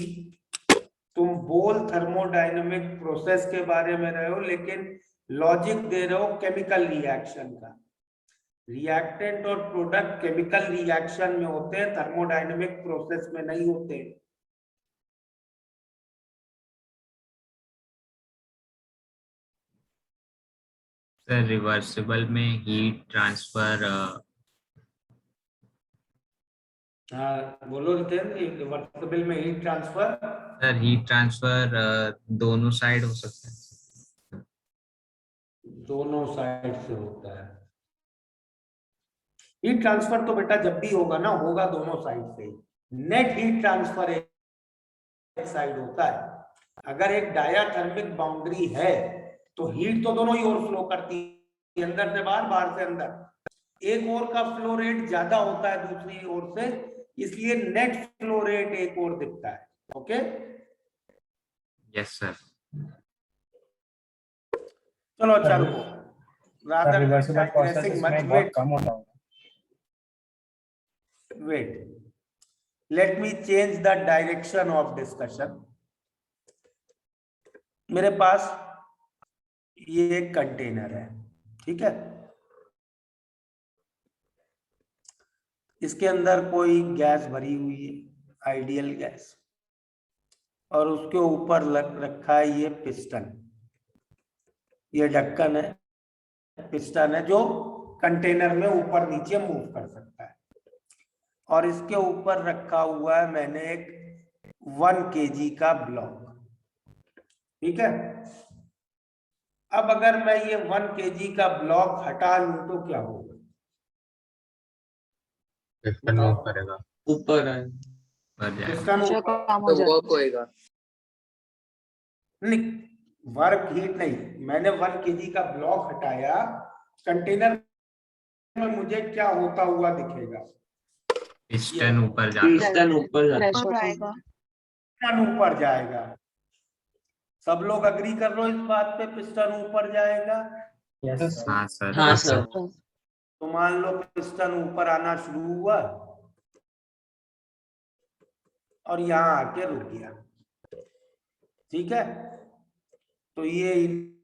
[SPEAKER 5] तुम बोल थर्मोडायनेमिक प्रोसेस के बारे में रहे हो लेकिन लॉजिक दे रहे हो केमिकल रिएक्शन का। रिएक्टेंट और प्रोडक्ट केमिकल रिएक्शन में होते हैं, थर्मोडायनेमिक प्रोसेस में नहीं होते।
[SPEAKER 7] सर रिवर्सिबल में हीट ट्रांसफर
[SPEAKER 5] हाँ बोलो रितेन, रिवर्सिबल में heat transfer?
[SPEAKER 7] Sir heat transfer दोनों साइड हो सकता है।
[SPEAKER 5] दोनों साइड से होता है। हीट ट्रांसफर तो बेटा जब भी होगा ना, होगा दोनों साइड से। नेट हीट ट्रांसफर एक साइड होता है। अगर एक डायाथर्मिक बाउंड्री है तो हीट तो दोनों ही ओर फ्लो करती है, अंदर से बाहर, बाहर से अंदर। एक ओर का फ्लो रेट ज्यादा होता है दूसरी ओर से, इसलिए नेट फ्लो रेट एक ओर दिखता है। Okay,
[SPEAKER 7] yes sir.
[SPEAKER 5] चलो अच्छा रुको, rather
[SPEAKER 1] reversible process
[SPEAKER 5] digressing much,
[SPEAKER 1] में बहुत कम होता होगा।
[SPEAKER 5] wait, let me change the direction of discussion. मेरे पास ये एक कंटेनर है, ठीक है। इसके अंदर कोई गैस भरी हुई है, आइडियल गैस, और उसके ऊपर रखा है ये पिस्टन। ये ढक्कन है, पिस्टन है जो कंटेनर में ऊपर नीचे मूव कर सकता है। और इसके ऊपर रखा हुआ है मैंने एक 1 kg का ब्लॉक, ठीक है। अब अगर मैं ये 1 kg का ब्लॉक हटा लूं तो क्या होगा?
[SPEAKER 7] पिस्टन मूव करेगा,
[SPEAKER 12] ऊपर है,
[SPEAKER 5] पिस्टन
[SPEAKER 14] तो वर्क होएगा।
[SPEAKER 5] नहीं, वर्क हीट नहीं, मैंने 1 kg का ब्लॉक हटाया, कंटेनर में मुझे क्या होता हुआ दिखेगा?
[SPEAKER 7] पिस्टन ऊपर जाएगा,
[SPEAKER 12] पिस्टन ऊपर जाएगा,
[SPEAKER 5] पिस्टन ऊपर जाएगा। सब लोग अग्री कर लो इस बात पे, पिस्टन ऊपर जाएगा?
[SPEAKER 7] हाँ सर।
[SPEAKER 12] हाँ सर।
[SPEAKER 5] तो मान लो पिस्टन ऊपर आना शुरू हुआ और यहाँ आके रुक गया, ठीक है। तो ये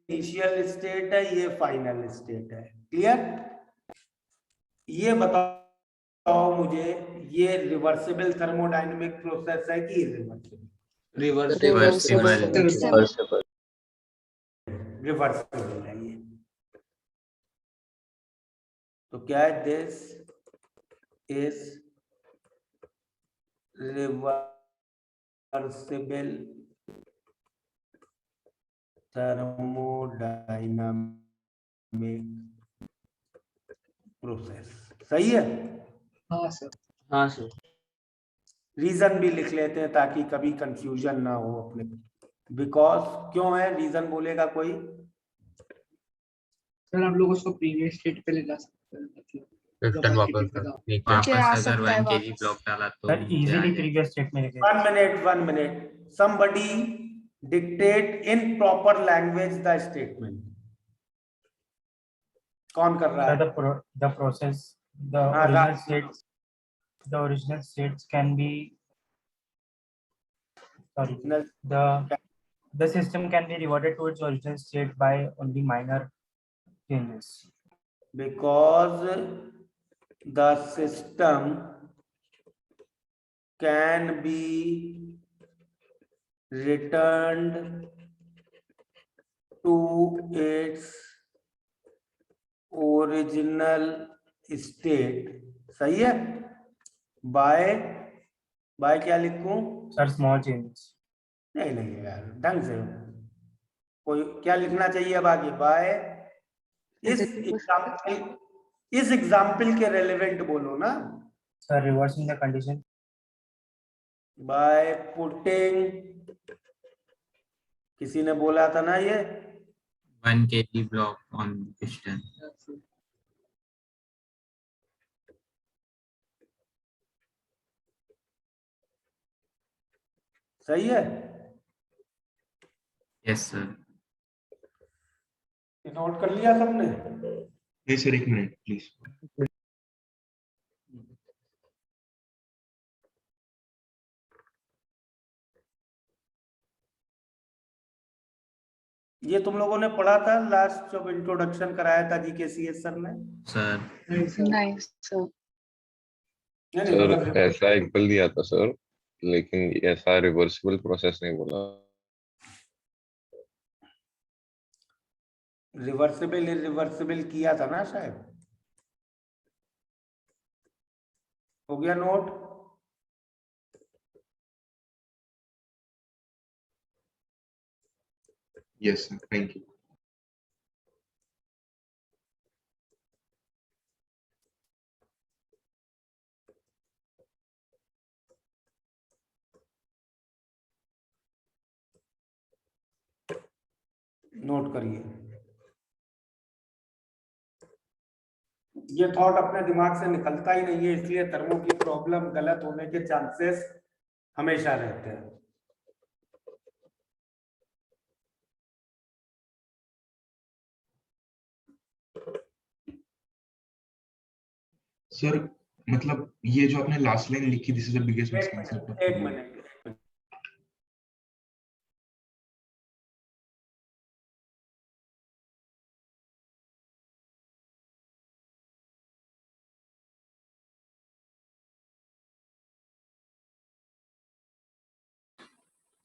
[SPEAKER 5] इनिशियल स्टेट है, ये फाइनल स्टेट है। क्लियर? ये बताओ मुझे, ये रिवर्सिबल थर्मोडायनेमिक प्रोसेस है कि इरिवर्सिबल? रिवर्सिबल है ये। तो क्या है? This is reversible thermodynamic process. सही है?
[SPEAKER 10] हाँ सर।
[SPEAKER 12] हाँ सर।
[SPEAKER 5] रीजन भी लिख लेते हैं ताकि कभी कंफ्यूजन ना हो अपने। बिकॉज क्यों है? रीजन बोलेगा कोई?
[SPEAKER 10] सर हम लोग उसको प्रीवियस स्टेट पे ले जा सकते हैं, मतलब
[SPEAKER 7] रिटर्न वापस
[SPEAKER 9] वापस अगर 1 kg
[SPEAKER 7] ब्लॉक डाला तो
[SPEAKER 1] सर इजीली प्रीवियस स्टेट में लेके
[SPEAKER 5] 1 minute somebody dictate in proper language the statement। कौन कर रहा है?
[SPEAKER 1] the process the
[SPEAKER 5] हाँ,
[SPEAKER 1] original states can be the system can be reverted to its original state by only minor changes
[SPEAKER 5] because the system can be returned to its original state। सही है? Bye क्या लिखूं?
[SPEAKER 1] sir small changes
[SPEAKER 5] नहीं यार, ढंग से कोई क्या लिखना चाहिए अब आगे? बाय इस एग्जाम्पल के रेलेवेंट बोलो ना।
[SPEAKER 1] sir reversing the condition
[SPEAKER 5] by putting, किसी ने बोला था ना ये
[SPEAKER 7] 1 kg block on piston।
[SPEAKER 5] सही है?
[SPEAKER 7] Yes sir.
[SPEAKER 5] नोट कर लिया सबने?
[SPEAKER 8] नहीं सर, 1 मिनट प्लीज।
[SPEAKER 5] ये तुम लोगों ने पढ़ा था लास्ट जब इंट्रोडक्शन कराया था जीकेसीएस सर ने?
[SPEAKER 7] सर
[SPEAKER 9] नहीं सर।
[SPEAKER 4] सर ऐसा एग्जाम्पल दिया था सर, लेकिन ऐसा रिवर्सिबल प्रोसेस नहीं बोला।
[SPEAKER 5] रिवर्सिबल इरिवर्सिबल किया था ना शायद। हो गया note?
[SPEAKER 8] Yes sir, thank you.
[SPEAKER 5] Note करिए। ये थॉट अपने दिमाग से निकलता ही नहीं है, इसलिए थर्मो की प्रॉब्लम गलत होने के चांसेस हमेशा रहते हैं।
[SPEAKER 8] सर मतलब ये जो आपने लास्ट लाइन लिखी, दिस इज द बिगेस्ट
[SPEAKER 5] एक
[SPEAKER 8] मिसकंसेप्ट।
[SPEAKER 5] मिनट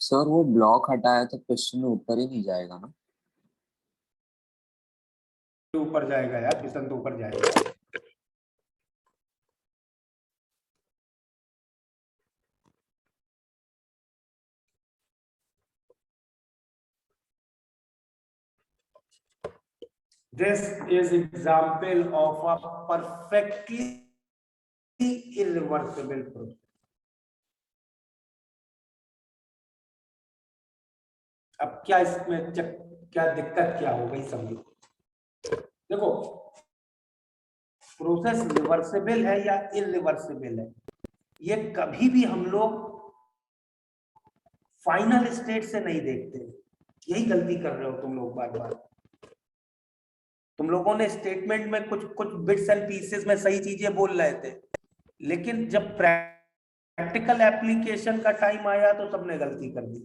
[SPEAKER 12] सर वो ब्लॉक हटाया तो पिस्टन ऊपर ही नहीं जाएगा ना?
[SPEAKER 5] ऊपर जाएगा यार, पिस्टन तो ऊपर जाएगा। This is example of a perfectly irreversible process। अब क्या इसमें क्या दिक्कत क्या हो गई समझो। देखो प्रोसेस रिवर्सिबल है या इरिवर्सिबल है, ये कभी भी हम लोग फाइनल स्टेट से नहीं देखते। यही गलती कर रहे हो तुम लोग बार बार। तुम लोगों ने स्टेटमेंट में कुछ बिट्स एंड पीसेस में सही चीजें बोल रहे थे, लेकिन जब प्रैक्टिकल एप्लीकेशन का टाइम आया तो सबने गलती कर दी।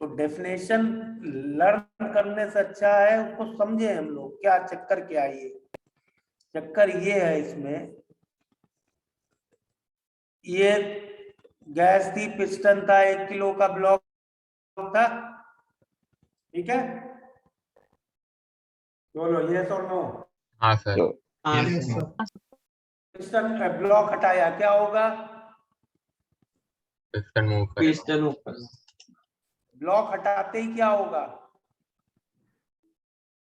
[SPEAKER 5] तो डेफिनेशन लर्न करने से अच्छा है उसको समझे हम लोग, क्या चक्कर क्या ये चक्कर ये है इसमें। ये गैस थी, पिस्टन था, 1 किलो का ब्लॉक था, ठीक है, बोलो यस और नो।
[SPEAKER 7] हाँ सर।
[SPEAKER 5] पिस्टन ब्लॉक हटाया क्या होगा?
[SPEAKER 7] पिस्टन मूव करेगा।
[SPEAKER 14] पिस्टन ऊपर,
[SPEAKER 5] ब्लॉक हटाते ही क्या होगा?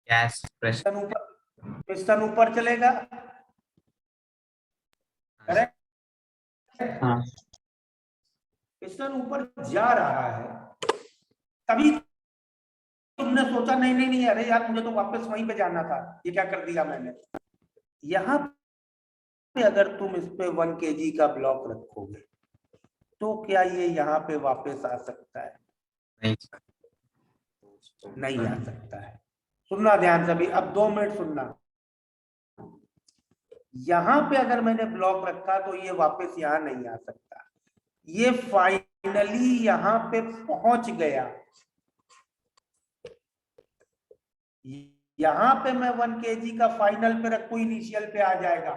[SPEAKER 15] गैस प्रेशर,
[SPEAKER 5] पिस्टन ऊपर चलेगा, करेक्ट।
[SPEAKER 14] हाँ
[SPEAKER 5] पिस्टन ऊपर जा रहा है, तभी तुमने सोचा नहीं नहीं नहीं अरे यार मुझे तो वापस वहीं पे जाना था, ये क्या कर दिया मैंने। यहाँ पे अगर तुम इस पे 1 kg का ब्लॉक रखोगे तो क्या ये यहाँ पे वापस आ सकता है? नहीं आ सकता है। सुनना ध्यान से, अभी अब 2 मिनट सुनना। यहाँ पे अगर मैंने ब्लॉक रखा तो ये वापस यहाँ नहीं आ सकता, ये फाइनली यहाँ पे पहुंच गया। यहाँ पे मैं 1 kg का फाइनल पे रखू, इनिशियल पे आ जाएगा,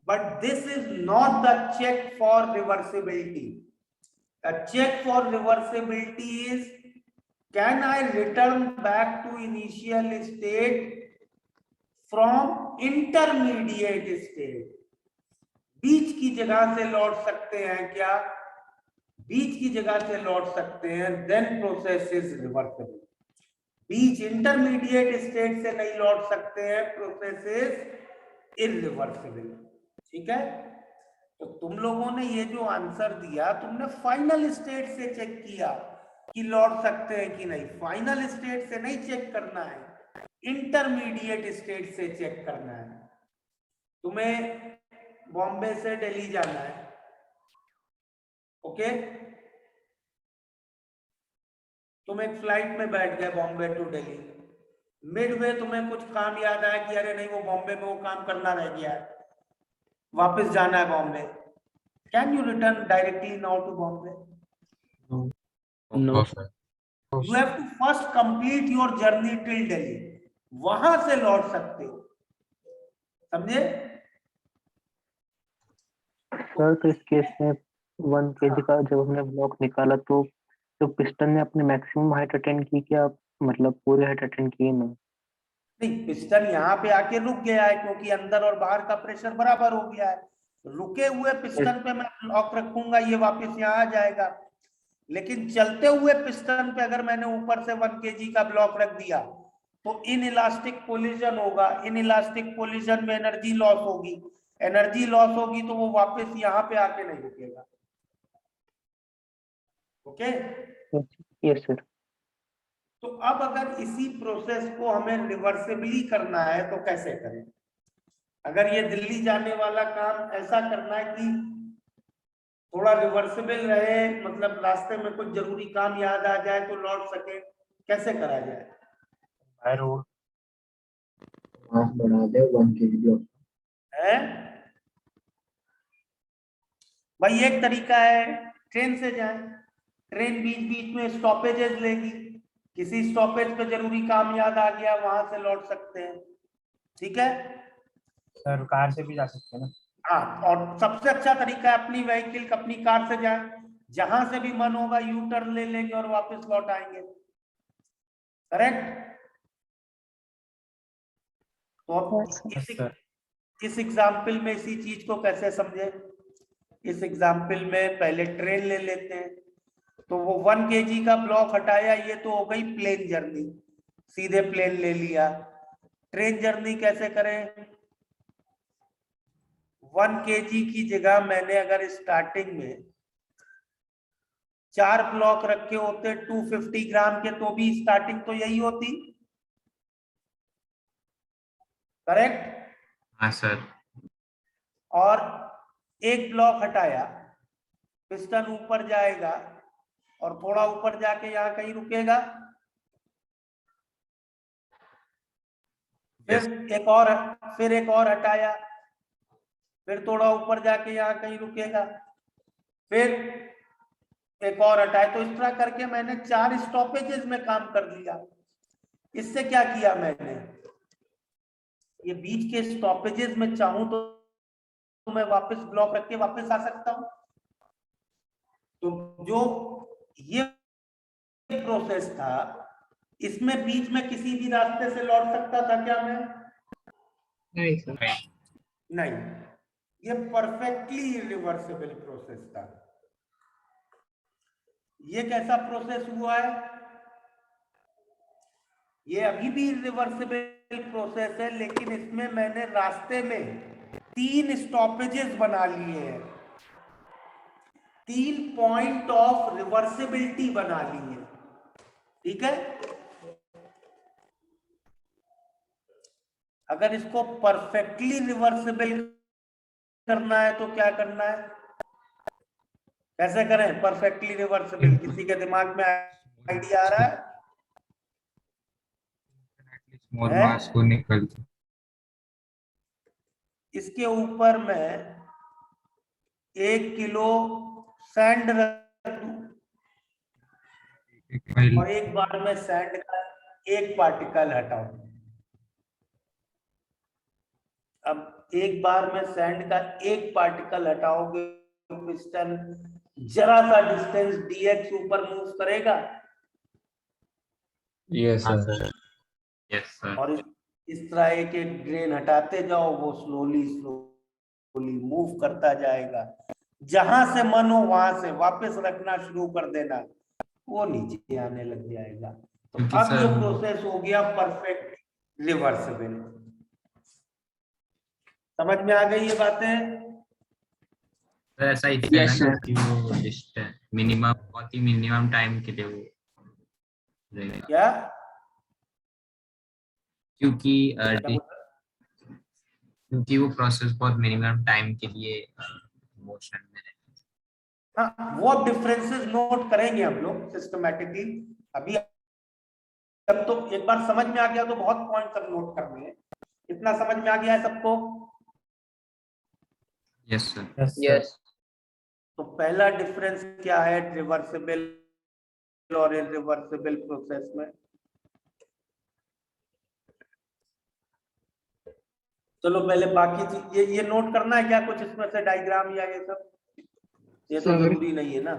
[SPEAKER 5] but this is not the check for reversibility. The check for reversibility is can I return back to initial state from intermediate state. बीच की जगह से लौट सकते हैं क्या? बीच की जगह से लौट सकते हैं, देन प्रोसेस इज रिवर्सिबल। बीच इंटरमीडिएट स्टेट से नहीं लौट सकते हैं, प्रोसेस इज इरिवर्सिबल। ठीक है, तो तुम लोगों ने ये जो आंसर दिया तुमने फाइनल स्टेट से चेक किया कि लौट सकते हैं कि नहीं। फाइनल स्टेट से नहीं चेक करना है, इंटरमीडिएट स्टेट से चेक करना है। तुम्हें बॉम्बे से दिल्ली जाना है, ओके, तुम एक फ्लाइट में बैठ गए बॉम्बे टू दिल्ली, मिडवे तुम्हें कुछ काम याद आया कि अरे नहीं वो बॉम्बे में वो काम करना रह गया है, वापस जाना है Bombay. Can you return directly now to Bombay?
[SPEAKER 2] No
[SPEAKER 5] you have to first complete your journey till Delhi, वहां से लौट सकते हो, समझे?
[SPEAKER 2] सर तो इस केस में 1 kg का जब हमने ब्लॉक निकाला तो पिस्टन ने अपनी मैक्सिमम हाइट अटेंड की क्या, मतलब पूरी हाइट अटेंड की ना?
[SPEAKER 5] नहीं, पिस्टन यहाँ पे आके रुक गया है क्योंकि अंदर और बाहर का प्रेशर बराबर हो गया है। रुके हुए पिस्टन पे मैं ब्लॉक रखूंगा, ये वापस यहाँ आ जाएगा। लेकिन चलते हुए पिस्टन पे अगर मैंने ऊपर से 1 kg का ब्लॉक रख दिया तो इन इलास्टिक कोलिजन होगा, इन इलास्टिक कोलिजन में एनर्जी लॉस होगी, एनर्जी लॉस होगी तो वो वापस यहाँ पे आके नहीं रुकेगा। Okay,
[SPEAKER 2] yes sir.
[SPEAKER 5] तो अब अगर इसी प्रोसेस को हमें रिवर्सिबली करना है तो कैसे करें? अगर ये दिल्ली जाने वाला काम ऐसा करना है कि थोड़ा रिवर्सिबल रहे, मतलब रास्ते में कुछ जरूरी काम याद आ जाए तो लौट सके, कैसे करा जाए?
[SPEAKER 13] बाय रोड मास बढ़ा दे 1 kg ब्लॉक
[SPEAKER 5] है भाई, एक तरीका है ट्रेन से जाए। ट्रेन बीच बीच में स्टॉपेजेस लेगी, किसी स्टॉपेज पे जरूरी काम याद आ गया वहां से लौट सकते हैं। ठीक है
[SPEAKER 13] सर, कार से भी जा सकते हैं ना?
[SPEAKER 5] हाँ, और सबसे अच्छा तरीका है अपनी व्हीकल अपनी कार से जाए, जहां से भी मन होगा यू टर्न ले लेंगे और वापस लौट आएंगे। करेक्ट? तो अब इस एग्जाम्पल में इसी चीज को कैसे समझे? इस एग्जाम्पल में पहले ट्रेन ले लेते हैं। तो वो 1 kg का ब्लॉक हटाया, ये तो हो गई प्लेन जर्नी, सीधे प्लेन ले लिया। ट्रेन जर्नी कैसे करें? 1 kg की जगह मैंने अगर स्टार्टिंग में 4 ब्लॉक रखे होते 250 ग्राम के तो भी स्टार्टिंग तो यही होती। करेक्ट?
[SPEAKER 7] हाँ सर।
[SPEAKER 5] और एक ब्लॉक हटाया, पिस्टन ऊपर जाएगा और थोड़ा ऊपर जाके यहाँ कहीं रुकेगा, फिर एक और हटाया, फिर थोड़ा ऊपर जाके यहाँ कहीं रुकेगा, फिर एक और हटाए, तो इस तरह करके मैंने 4 स्टॉपेजेस में काम कर लिया। इससे क्या किया मैंने, ये बीच के स्टॉपेजेस में चाहूं तो मैं वापस ब्लॉक रख के वापस आ सकता हूं। तो जो ये प्रोसेस था, इसमें बीच में किसी भी रास्ते से लौट सकता था क्या मैं?
[SPEAKER 10] नहीं सर।
[SPEAKER 5] नहीं, ये परफेक्टली इरिवर्सिबल प्रोसेस था। ये कैसा प्रोसेस हुआ है? ये अभी भी इरिवर्सिबल प्रोसेस है, लेकिन इसमें मैंने रास्ते में 3 स्टॉपेजेस बना लिए हैं, 3 पॉइंट ऑफ रिवर्सिबिलिटी बना ली है। ठीक है, अगर इसको परफेक्टली रिवर्सिबल करना है तो क्या करना है, कैसे करें परफेक्टली रिवर्सिबल? किसी के दिमाग में आइडिया आ रहा है?
[SPEAKER 7] स्मॉल मास को निकल
[SPEAKER 5] इसके ऊपर मैं 1 किलो सैंड रख दूं और एक बार में सैंड का 1 पार्टिकल हटाऊं। अब एक बार में सैंड का 1 पार्टिकल हटाओगे तो पिस्टन जरा सा डिस्टेंस dx ऊपर मूव करेगा।
[SPEAKER 13] Yes sir.
[SPEAKER 7] Yes sir.
[SPEAKER 5] और इस तरह एक एक ग्रेन हटाते जाओ, वो स्लोली स्लोली मूव करता जाएगा। जहां से मन हो वहां से वापस रखना शुरू कर देना, वो नीचे आने लग जाएगा। तो अब ये प्रोसेस हो गया परफेक्ट रिवर्सिबल। समझ में आ गई ये बातें?
[SPEAKER 7] ऐसा ही दिखा है ना कि वो डिस्टेंस मिनिमम, बहुत ही मिनिमम टाइम के लिए वो रहेगा।
[SPEAKER 5] क्या?
[SPEAKER 7] क्योंकि वो प्रोसेस बहुत मिनिमम टाइम के लिए मोशन में है।
[SPEAKER 5] हाँ, वो अब डिफरेंसेस नोट करेंगे हम लोग सिस्टमैटिकली। अभी अब तो एक बार समझ में आ गया तो बहुत पॉइंट तक नोट करने हैं। इतना समझ में आ गया है सबको?
[SPEAKER 7] Yes sir.
[SPEAKER 14] यस।
[SPEAKER 5] तो पहला डिफरेंस क्या है रिवर्सिबल और इरिवर्सिबल प्रोसेस में? चलो पहले बाकी चीज ये नोट करना है क्या कुछ इसमें से, डायग्राम या ये सब? ये तो जरूरी नहीं है ना।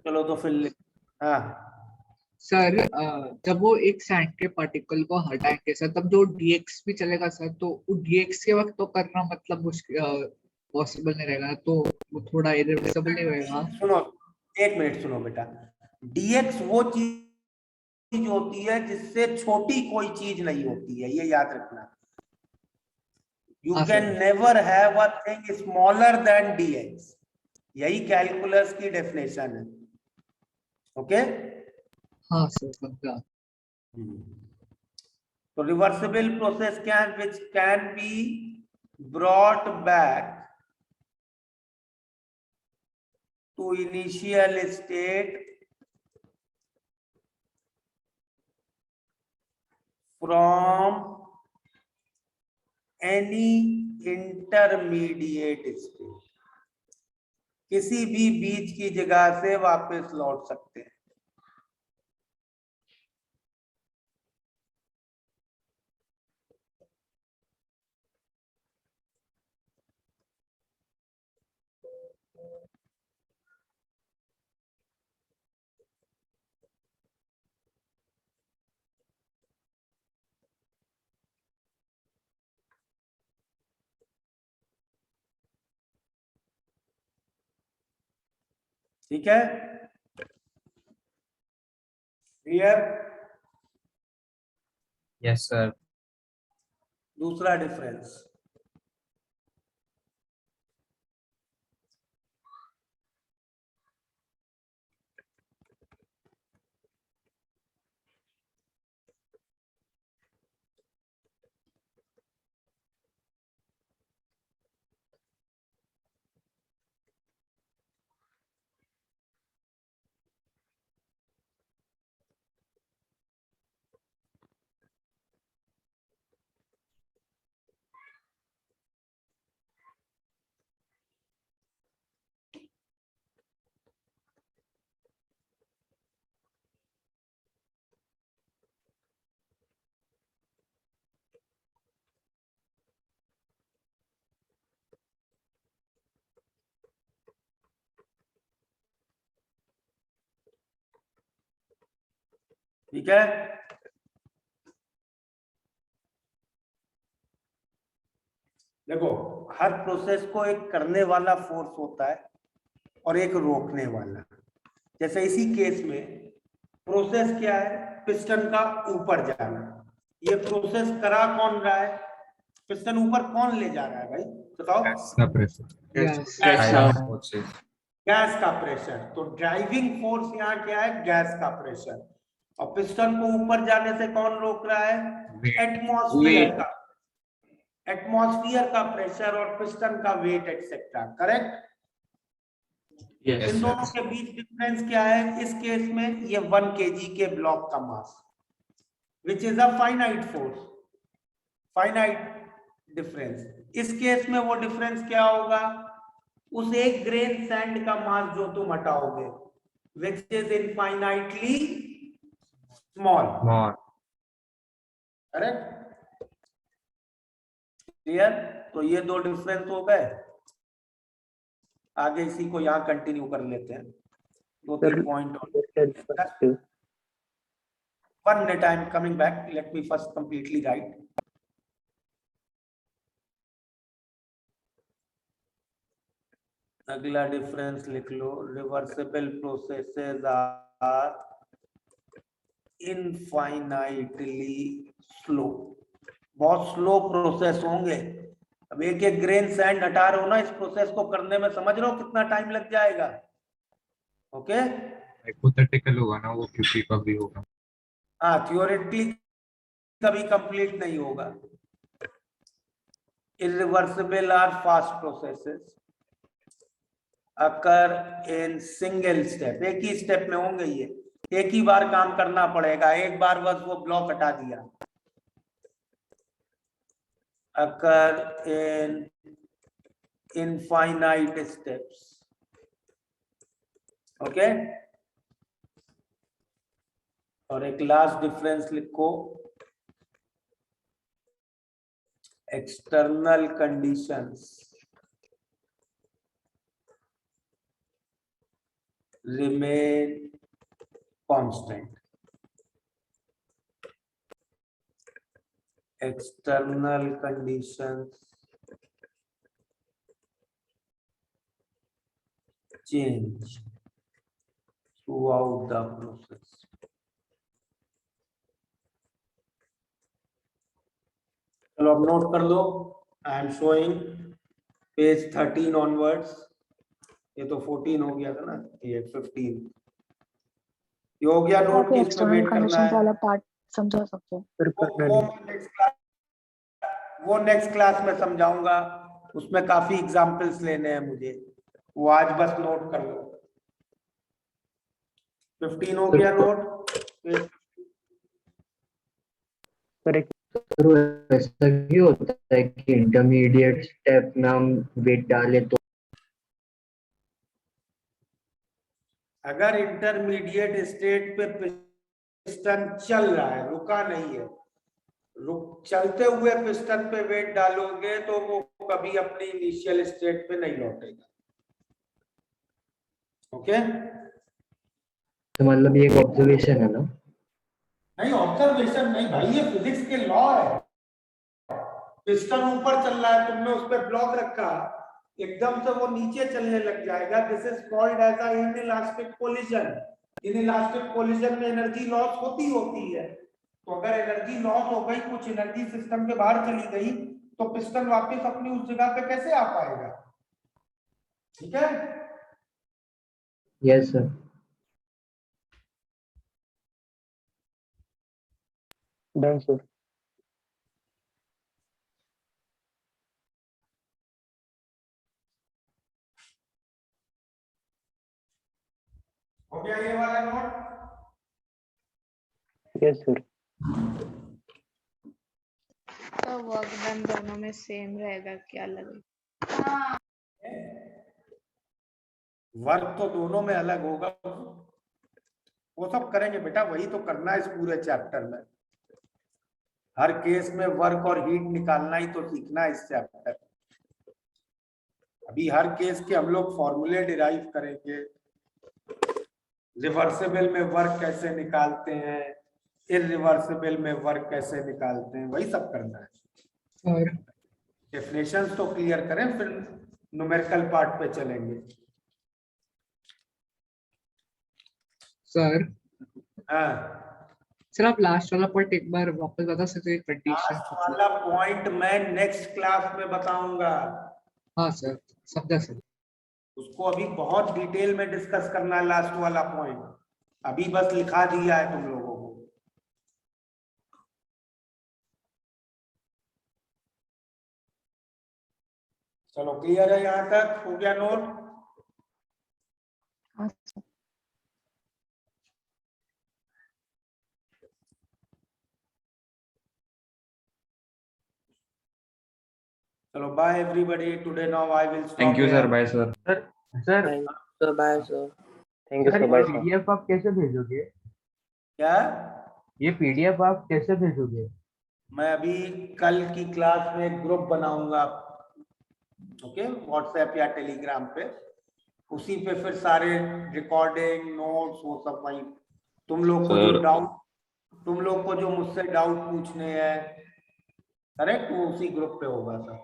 [SPEAKER 5] चलो तो फिर हाँ
[SPEAKER 10] सर, जब वो एक सैंड के पार्टिकल को हटाएंगे सर, तब जो dx भी चलेगा सर, तो वो dx के वक्त तो करना मतलब मुश्किल पॉसिबल नहीं रहेगा, तो वो थोड़ा इरिवर्सिबल नहीं रहेगा।
[SPEAKER 5] सुनो, 1 मिनट सुनो बेटा। dx वो चीज होती है जिससे छोटी कोई चीज नहीं होती है, ये याद रखना। You can never have a thing smaller than dx, यही कैलकुलस की डेफिनेशन है। ओके?
[SPEAKER 10] हाँ सर, समझा।
[SPEAKER 5] तो reversible process can which can be brought back to initial state from any intermediate state, किसी भी बीच की जगह से वापस लौट सकते हैं। ठीक है? क्लियर?
[SPEAKER 7] Yes sir.
[SPEAKER 5] दूसरा डिफरेंस, ठीक है, देखो हर प्रोसेस को एक करने वाला फोर्स होता है और एक रोकने वाला। जैसे इसी केस में प्रोसेस क्या है, पिस्टन का ऊपर जाना। ये प्रोसेस करा कौन रहा है, पिस्टन ऊपर कौन ले जा रहा है भाई बताओ? गैस का प्रेशर। तो ड्राइविंग फोर्स यहाँ क्या है, गैस का प्रेशर। और पिस्टन को ऊपर जाने से कौन रोक रहा है, एटमॉस्फेयर का, एटमॉस्फेयर का प्रेशर और पिस्टन का वेट एक्सेट्रा। करेक्ट? इन दोनों के बीच डिफरेंस क्या है, इस केस में ये 1 kg के ब्लॉक का mass which is a finite force, finite difference. इस केस में वो डिफरेंस क्या होगा, उस 1 ग्रेन सैंड का मास जो तुम हटाओगे which is infinitely small. Correct? Clear? तो ये 2 डिफरेंस हो गए। आगे इसी को यहाँ कंटिन्यू कर लेते हैं, 2-3 point. One minute, I am coming back. Let me first completely write. अगला डिफरेंस लिख लो, reversible processes are infinitely slow. बहुत स्लो प्रोसेस होंगे। अब एक ग्रेन सैंड हटा रहे हो ना, इस प्रोसेस को करने में समझ रहे हो कितना टाइम लग जाएगा? ओके,
[SPEAKER 7] हाइपोथेटिकल होगा ना वो, क्योंकि कभी होगा।
[SPEAKER 5] हाँ, थियोरेटिकली कभी कंप्लीट नहीं होगा। Irreversible are fast processes occur in single step. एक ही स्टेप में होंगे ये, एक ही बार काम करना पड़ेगा, एक बार बस वो ब्लॉक हटा दिया। अकर इन इनफाइनाइट स्टेप्स। ओके, और एक लास्ट डिफरेंस लिखो, external conditions remain constant. External conditions change throughout the process. चलो अब नोट कर लो। I am showing page 13 onwards. ये तो 14 हो गया था ना, ये 15 ये हो गया नोट की, इसमें वेट करना है।
[SPEAKER 9] वाला पार्ट समझा सकते हो?
[SPEAKER 5] वो नेक्स्ट क्लास में समझाऊंगा, उसमें काफी एग्जांपल्स लेने हैं मुझे, वो आज बस नोट कर लो। 15 हो गया नोट।
[SPEAKER 13] ऐसा क्यों होता है कि इंटरमीडिएट स्टेप में हम वेट डाले तो?
[SPEAKER 5] अगर इंटरमीडिएट स्टेट पे पिस्टन चल रहा है, रुका नहीं है, चलते हुए पिस्टन पे वेट डालोगे तो वो कभी अपनी इनिशियल स्टेट पे नहीं लौटेगा। ओके,
[SPEAKER 13] तो मतलब ये एक ऑब्जर्वेशन है ना?
[SPEAKER 5] नहीं, ऑब्जर्वेशन नहीं भाई, ये फिजिक्स के लॉ है। पिस्टन ऊपर चल रहा है, तुमने उस पर ब्लॉक रखा, एकदम से वो नीचे चलने लग जाएगा। This is called as a inelastic collision. Inelastic collision में एनर्जी लॉस होती है। तो अगर एनर्जी लॉस हो गई, कुछ एनर्जी सिस्टम के बाहर चली गई, तो पिस्टन वापस अपनी उस जगह पे कैसे आ पाएगा? ठीक है?
[SPEAKER 13] Yes sir.
[SPEAKER 2] Done sir.
[SPEAKER 5] हो गया ये वाला नोट?
[SPEAKER 2] Yes sir.
[SPEAKER 9] तो वर्क डन दोनों में सेम रहेगा क्या अलग?
[SPEAKER 5] वर्क तो दोनों में अलग होगा, वो सब करेंगे बेटा, वही तो करना है इस पूरे चैप्टर में। हर केस में वर्क और हीट निकालना ही तो सीखना है इस चैप्टर। अभी हर केस के हम लोग फॉर्मूले डिराइव करेंगे, रिवर्सिबल में वर्क कैसे निकालते हैं, इरिवर्सिबल में वर्क कैसे निकालते हैं, वही सब करना है।
[SPEAKER 10] सर
[SPEAKER 5] डेफिनेशंस तो क्लियर करें, फिर न्यूमेरिकल पार्ट पे चलेंगे।
[SPEAKER 10] सर
[SPEAKER 5] हाँ,
[SPEAKER 10] सर आप लास्ट वाला पॉइंट एक बार वापस बता सकते हैं? कंडीशन
[SPEAKER 5] लास्ट वाला पॉइंट मैं नेक्स्ट क्लास में बताऊंगा।
[SPEAKER 10] हाँ सर, समझा सर।
[SPEAKER 5] उसको अभी बहुत डिटेल में डिस्कस करना है लास्ट वाला पॉइंट, अभी बस लिखा दिया है तुम लोगों को। चलो क्लियर है, यहाँ तक हो गया नोट? चलो bye everybody, today now I will stop.
[SPEAKER 6] Thank you sir, bye sir. Sir
[SPEAKER 15] तो bye sir.
[SPEAKER 2] Thank you
[SPEAKER 6] sir
[SPEAKER 2] sir, bye
[SPEAKER 6] ये
[SPEAKER 2] सर।
[SPEAKER 6] पीडीएफ आप कैसे भेजोगे?
[SPEAKER 5] क्या?
[SPEAKER 6] ये पीडीएफ आप कैसे भेजोगे?
[SPEAKER 5] मैं अभी कल की क्लास में ग्रुप बनाऊंगा, ओके, व्हाट्सएप या टेलीग्राम पे, उसी पे फिर सारे रिकॉर्डिंग नोट्स वो सब वही तुम लोग को जो डाउट, तुम लोग को जो मुझसे डाउट पूछने हैं, करेक्ट, वो उसी ग्रुप पे होगा सर।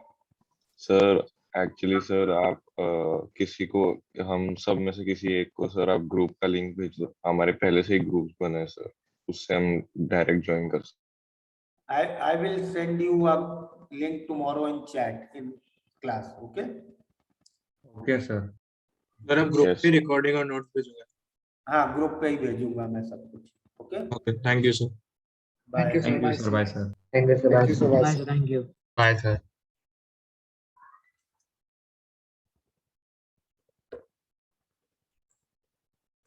[SPEAKER 4] सर एक्चुअली सर आप किसी को, हम सब में से किसी एक को सर आप ग्रुप का लिंक भेज दो, हमारे पहले से ही ग्रुप्स बने हैं सर, उससे हम डायरेक्ट ज्वाइन कर सकते।
[SPEAKER 5] I will send you a link tomorrow in chat in class, okay?
[SPEAKER 6] Okay sir.
[SPEAKER 11] Sir आप ग्रुप पे रिकॉर्डिंग और नोट भेजोगे?
[SPEAKER 5] हाँ, ग्रुप पे ही भेजूंगा मैं सब कुछ, okay?
[SPEAKER 11] Okay, thank you sir.
[SPEAKER 10] Thank you
[SPEAKER 6] thank you sir, bye sir.
[SPEAKER 2] Thank you sir, bye sir.
[SPEAKER 10] Thank you.
[SPEAKER 11] Bye sir.